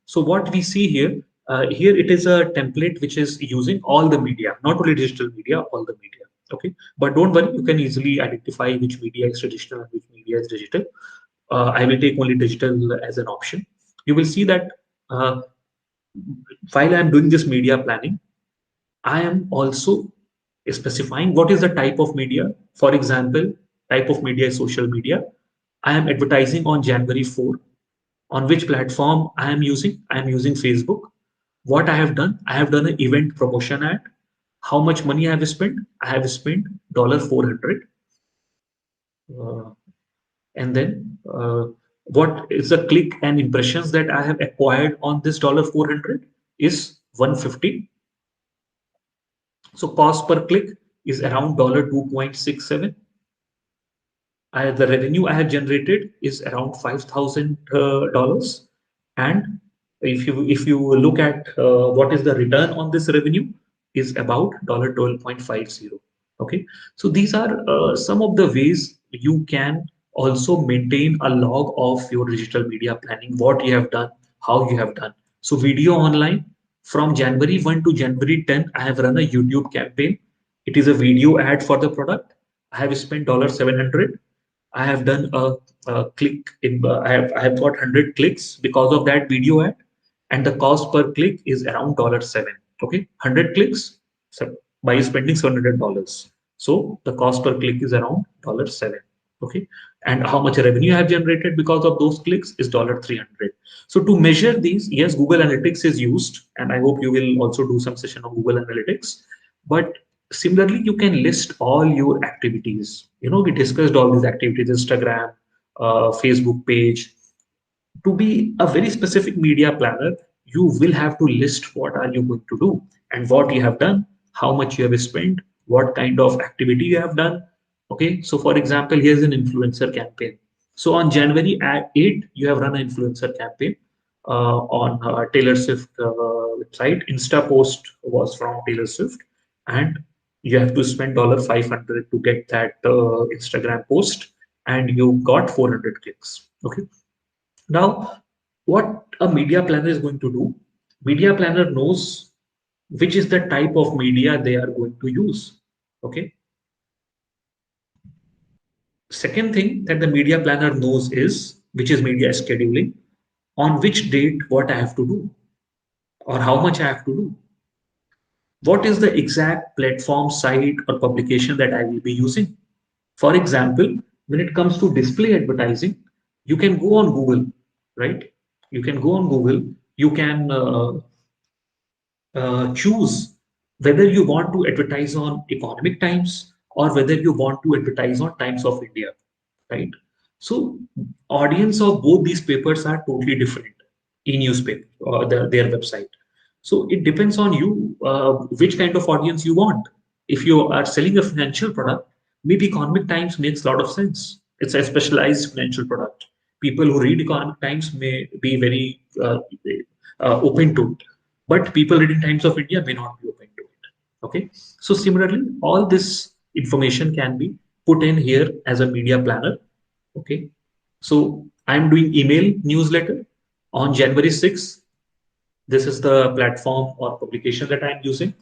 So what we see here, here it is a template which is using all the media, not only digital media, all the media. Okay, but don't worry, you can easily identify which media is traditional and which media is digital. I will take only digital as an option. You will see that uh, while I'm doing this media planning, I am also specifying what is the type of media. For example, type of media is social media. I am advertising on January 4. On which platform I am using? I am using Facebook. What I have done an event promotion ad. How much money I have spent? I have spent $400. Uh, and then what is the click and impressions that I have acquired on this $400 is 150. So cost per click is around $2.67. The revenue I have generated is around $5,000. And if you look at what is the return on this revenue, is about 12.50. Okay, so these are some of the ways you can also maintain a log of your digital media planning, what you have done, how you have done. So video online, from January 1 to January 10, I have run a YouTube campaign. It is a video ad for the product. I have spent 700. I have done a click in. I have got 100 clicks because of that video ad, and the cost per click is around $7. Okay, 100 clicks, so by spending $700. So the cost per click is around $7. Okay, and how much revenue I have generated because of those clicks is $300. So to measure these, yes, Google Analytics is used, and I hope you will also do some session on Google Analytics. But similarly, you can list all your activities. We discussed all these activities: Instagram, Facebook page. To be a very specific media planner, you will have to list what are you going to do and what you have done, how much you have spent, what kind of activity you have done. Okay, so for example, here's an influencer campaign. So on January 8, you have run an influencer campaign on Taylor Swift website. Insta post was from Taylor Swift, and you have to spend $500 to get that Instagram post, and you got 400 clicks. Okay, now what a media planner is going to do? Media planner knows which is the type of media they are going to use. Okay. Second thing that the media planner knows is which is media scheduling, on which date what I have to do or how much I have to do. What is the exact platform, site, or publication that I will be using? For example, when it comes to display advertising, you can go on Google, right? You can go on Google, you can choose whether you want to advertise on Economic Times or whether you want to advertise on Times of India, right? So audience of both these papers are totally different in newspaper or their website. So it depends on you which kind of audience you want. If you are selling a financial product, maybe Economic Times makes a lot of sense. It's a specialized financial product. People who read Economic Times may be very open to it, but people reading Times of India may not be open to it. Okay. So similarly, all this information can be put in here as a media planner. Okay. So I'm doing email newsletter on January 6th. This is the platform or publication that I'm using.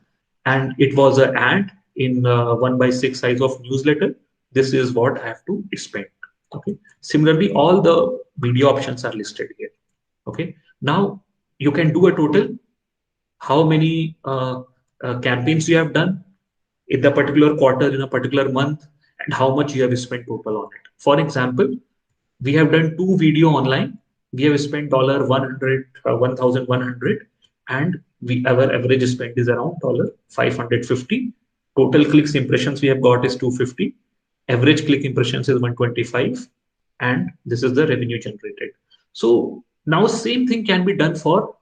And it was an ad in 1:6 size of newsletter. This is what I have to spend. Okay. Similarly, all the media options are listed here. Okay. Now you can do a total how many campaigns you have done in the particular quarter, in a particular month, and how much you have spent total on it. For example, we have done 2 video online. We have spent $100, 1,100, and our average spend is around $550. Total clicks impressions we have got is 250. Average click impressions is 125, and this is the revenue generated. So now same thing can be done for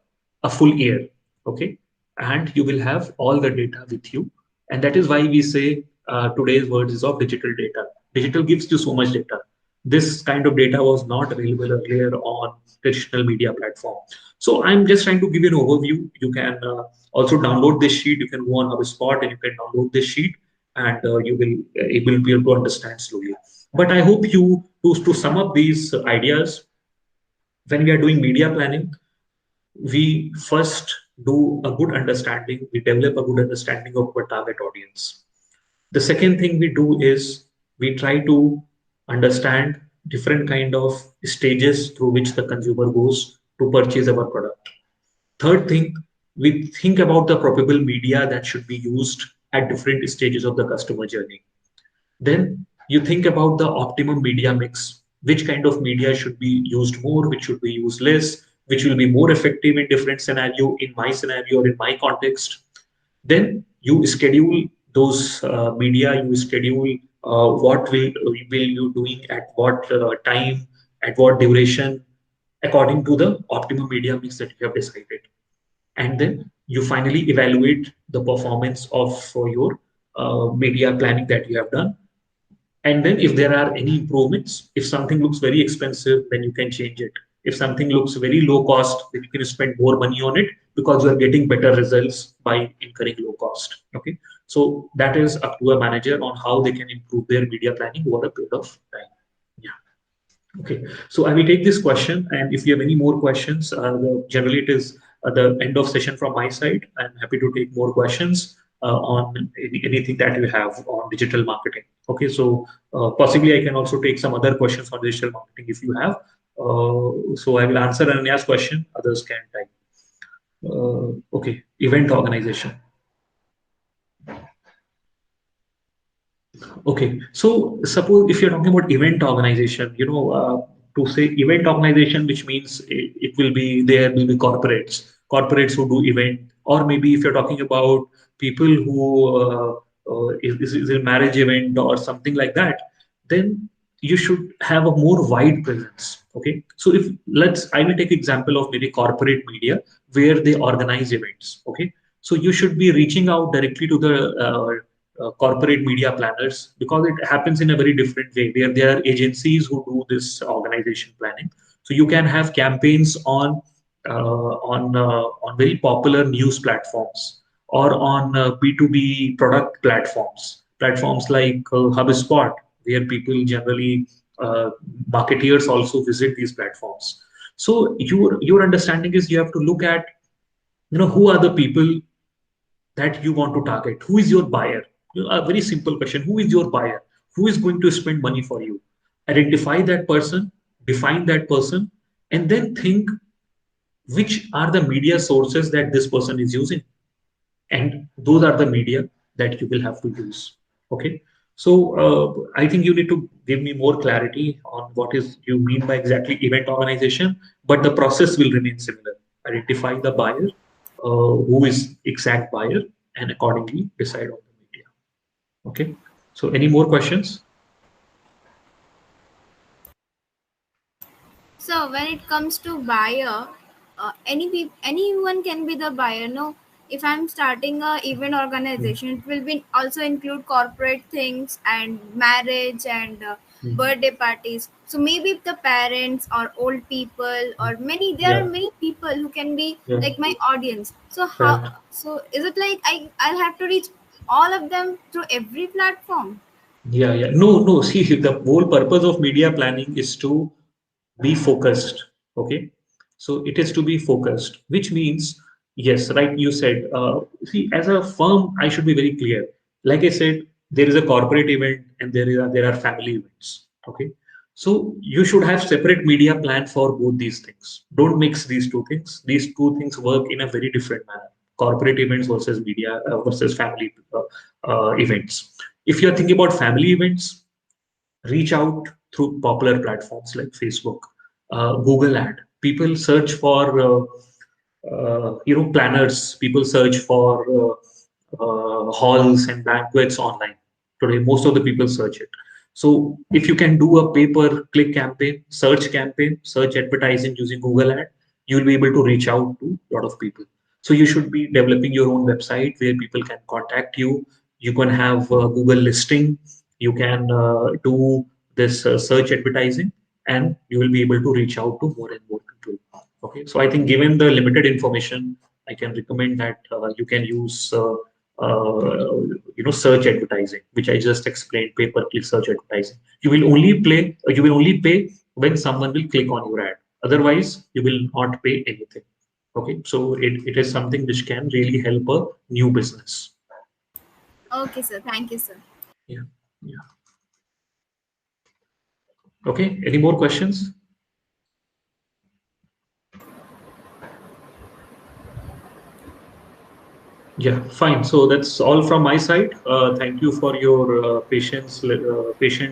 a full year. Okay, and you will have all the data with you, and that is why we say today's word is of digital data. Digital gives you so much data. This kind of data was not available earlier on traditional media platform. So I'm just trying to give you an overview. You can also download this sheet. You can go on HubSpot and you can download this sheet, and you will be able to understand slowly. But I hope you to sum up these ideas. When we are doing media planning, we first do a good understanding. We develop a good understanding of our target audience. The second thing we do is we try to understand different kind of stages through which the consumer goes to purchase our product. Third thing, we think about the probable media that should be used at different stages of the customer journey. Then you think about the optimum media mix. Which kind of media should be used more, which should be used less, which will be more effective in different scenario, in my scenario or in my context. Then you schedule those media, you schedule what will you doing at what time, at what duration, according to the optimum media mix that you have decided. And then you finally evaluate the performance of your media planning that you have done. And then if there are any improvements, if something looks very expensive, then you can change it. If something looks very low cost, then you can spend more money on it because you are getting better results by incurring low cost. Okay. So that is up to a manager on how they can improve their media planning over a period of time. Yeah. Okay. So I will take this question, and if you have any more questions, generally it is the end of session from my side. I'm happy to take more questions on anything that you have on digital marketing. Okay, so possibly I can also take some other questions on digital marketing if you have. So I will answer Ananya's question, others can type. Okay, event organization. Okay, so suppose if you're talking about event organization, to say event organization, which means it will be, there will be corporates who do event, or maybe if you're talking about people who is a marriage event or something like that, then you should have a more wide presence. Okay, so if I will take example of maybe corporate media where they organize events. Okay, so you should be reaching out directly to the corporate media planners, because it happens in a very different way where there are agencies who do this organization planning. So you can have campaigns on very popular news platforms or on B2B product platforms like HubSpot, where people generally marketeers also visit these platforms. So your understanding is you have to look at who are the people that you want to target, who is your buyer. A very simple question: who is your buyer? Who is going to spend money for you? Identify that person, define that person, and then think which are the media sources that this person is using, and those are the media that you will have to use. Okay, so I think you need to give me more clarity on what is you mean by exactly event organization, but the process will remain similar. Identify the buyer, who is exact buyer, and accordingly decide on the media. Okay, so any more questions? So when it comes to buyer, anyone can be the buyer. No, if I'm starting a event organization, it will be also include corporate things and marriage and birthday parties. So maybe the parents or old people or there are Yeah, many people who can be yeah, like my audience. So correct. so is it like I'll have to reach all of them through every platform? Yeah, yeah. No, no. See, the whole purpose of media planning is to be focused. Okay, so it is to be focused, which means yes, right. You said. See, as a firm, I should be very clear. Like I said, there is a corporate event and there are family events. Okay, so you should have separate media plan for both these things. Don't mix these two things. These two things work in a very different manner. Corporate events versus media versus family events. If you're thinking about family events, reach out through popular platforms like Facebook, Google Ad. People search for planners. People search for halls and banquets online today. Most of the people search it. So if you can do a pay-per-click campaign, search advertising using Google Ad, you'll be able to reach out to a lot of people. So you should be developing your own website where people can contact you. You can have Google listing. You can do this search advertising, and you will be able to reach out to more and more people. Okay, so I think given the limited information, I can recommend that you can use search advertising, which I just explained, pay-per-click search advertising. You will only pay when someone will click on your ad. Otherwise, you will not pay anything. Okay, so it is something which can really help a new business. Okay, sir. Thank you, sir. Yeah, yeah. Okay, any more questions? Yeah, fine. So that's all from my side. Thank you for your patient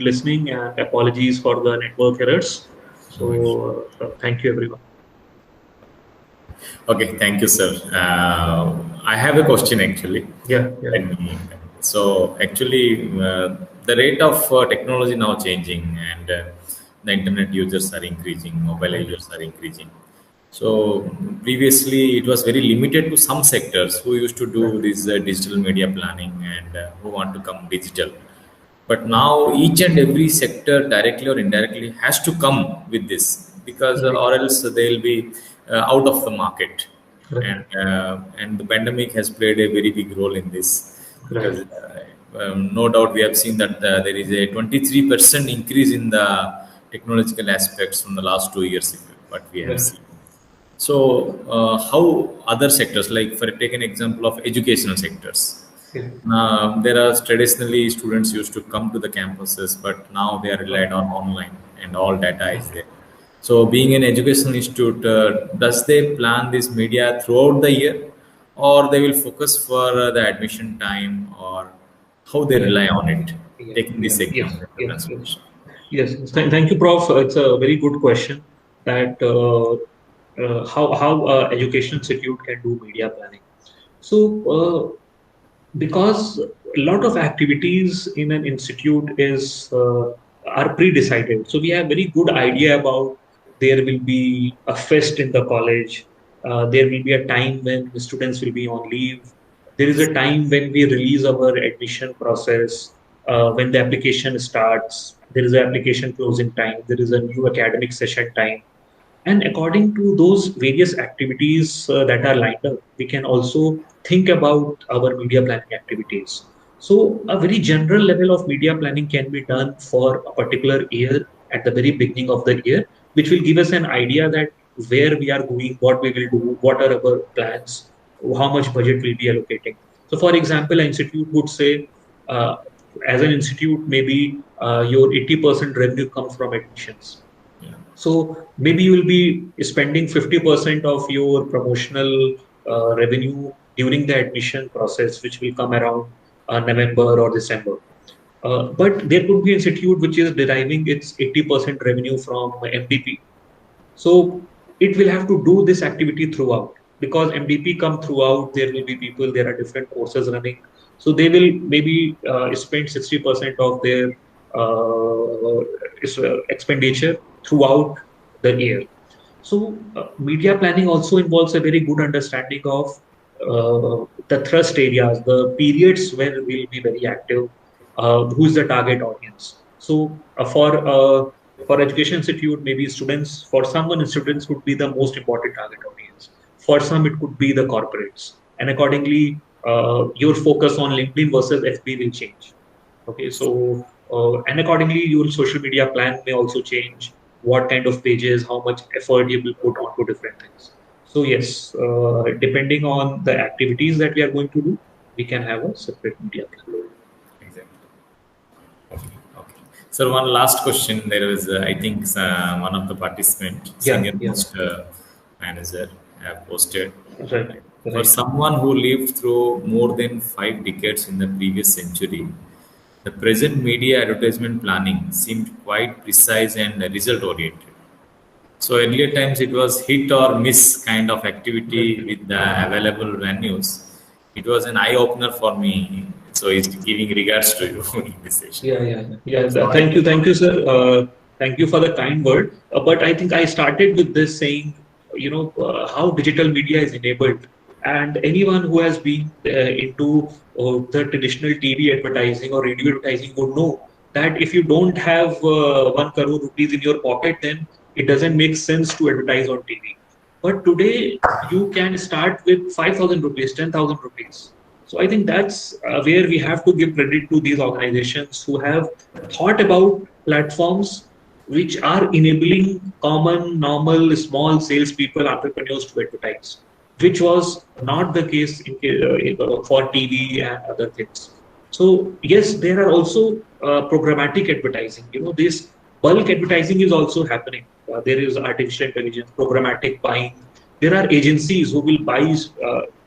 listening, and apologies for the network errors. So thank you, everyone. Okay, thank you, sir. I have a question actually. Yeah, yeah. So actually, the rate of technology now changing, and the internet users are increasing, mobile users are increasing. So previously, it was very limited to some sectors who used to do this digital media planning and who want to come digital. But now each and every sector, directly or indirectly, has to come with this, because or else they'll be out of the market. Right. And the pandemic has played a very big role in this, because Right. no doubt we have seen that there is a 23% increase in the technological aspects from the last 2 years, what we have Right. seen. So, how other sectors, like for take an example of educational sectors, Yeah. there are traditionally students used to come to the campuses, but now they are relied on online and all data is there. So, being an educational institute, does they plan this media throughout the year, or they will focus for the admission time, or how they rely on it, Yeah, taking this yeah, yes, exam yes, yes. translation? Yes, thank you, Prof. It's a very good question. That how education institute can do media planning. So because a lot of activities in an institute are pre-decided, so we have very good idea about there will be a fest in the college, there will be a time when the students will be on leave, there is a time when we release our admission process, when the application starts, there is an application closing time, there is a new academic session time, and according to those various activities that are lined up, we can also think about our media planning activities. So, a very general level of media planning can be done for a particular year at the very beginning of the year, which will give us an idea that where we are going, what we will do, what are our plans, how much budget we'll be allocating. So, for example, an institute would say, uh, as an institute, maybe your 80% revenue comes from admissions. Yeah. So maybe you will be spending 50% of your promotional revenue during the admission process, which will come around November or December. But there could be an institute which is deriving its 80% revenue from MDP. So it will have to do this activity throughout, because MDP come throughout. There will be people. There are different courses running. So they will maybe spend 60% of their expenditure throughout the year. So media planning also involves a very good understanding of the thrust areas, the periods when we'll be very active, who's the target audience. So for education institute, maybe students, for someone, students would be the most important target audience. For some, it could be the corporates. And accordingly, your focus on LinkedIn versus FB will change. Okay, so and accordingly, your social media plan may also change. What kind of pages, how much effort you will put onto different things. So yes, depending on the activities that we are going to do, we can have a separate media plan. Exactly. Okay. So one last question. There is, I think, one of the participants, senior most manager, have posted. Right. For someone who lived through more than 5 decades in the previous century, the present media advertisement planning seemed quite precise and result oriented. So earlier times it was hit or miss kind of activity with the available venues. It was an eye opener for me. So it's giving regards to you in this session. Yeah. Thank you, sir. Thank you for the kind word. But I think I started with this saying, how digital media is enabled, and anyone who has been into the traditional TV advertising or radio advertising would know that if you don't have 1 crore rupees in your pocket, then it doesn't make sense to advertise on TV. But today you can start with 5,000 rupees, 10,000 rupees. So I think that's where we have to give credit to these organizations who have thought about platforms which are enabling common, normal, small salespeople, entrepreneurs to advertise, which was not the case for TV and other things. So yes, there are also programmatic advertising. This bulk advertising is also happening. There is artificial intelligence, programmatic buying. There are agencies who will buy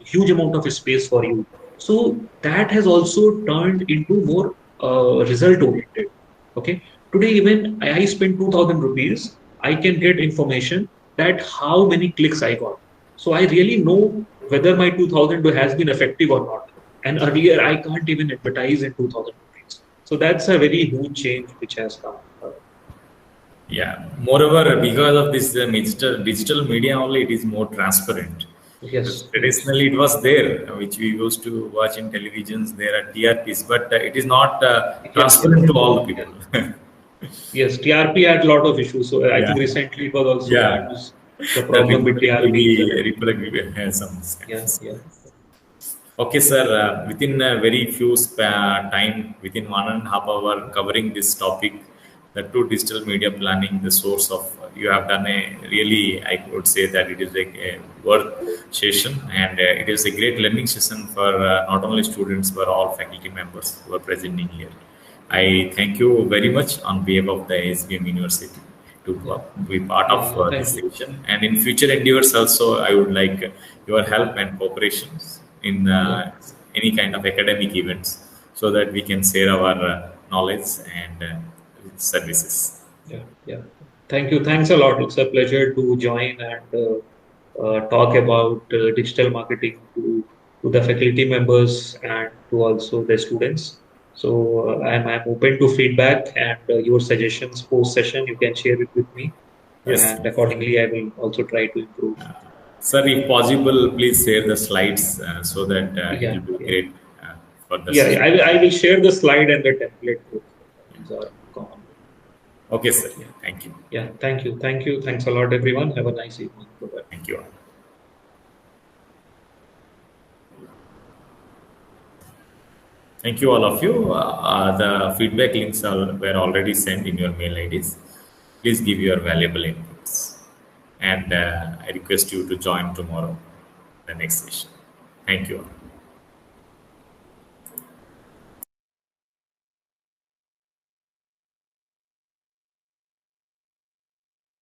huge amount of space for you. So that has also turned into more result oriented. Okay. Today, even I spend 2,000 rupees, I can get information that how many clicks I got. So I really know whether my 2,000 has been effective or not. And earlier, I can't even advertise in 2,000 rupees. So that's a very huge change which has come. Yeah. Moreover, because of this digital media only, it is more transparent. Yes. Traditionally, it was there, which we used to watch in televisions. There are TRPs, but it is not transparent to all the people. Yes, TRP had a lot of issues. So I think recently it was also the problem with TRP. Okay, sir. Within a very few time, within 1.5 hours, covering this topic, the two digital media planning, the source of, you have done a really, I would say that it is a worth session, and it is a great learning session for not only students but all faculty members who are presenting here. I thank you very much on behalf of the SBM University to be part of this session, and in future endeavors also I would like your help and cooperation in any kind of academic events so that we can share our knowledge and services. Yeah. Thank you. Thanks a lot. It's a pleasure to join and talk about digital marketing to the faculty members and to also the students. So I'm open to feedback and your suggestions post session. You can share it with me, and accordingly I will also try to improve. Sir, if possible, please share the slides so that it will be great for the session. I will share the slide and the template. Okay, sir. Thank you. Yeah, thank you. Thanks a lot, everyone. Have a nice evening. Bye-bye. Thank you. Thank you, all of you. The feedback links were already sent in your mail IDs. Please give your valuable inputs. And I request you to join tomorrow, the next session. Thank you.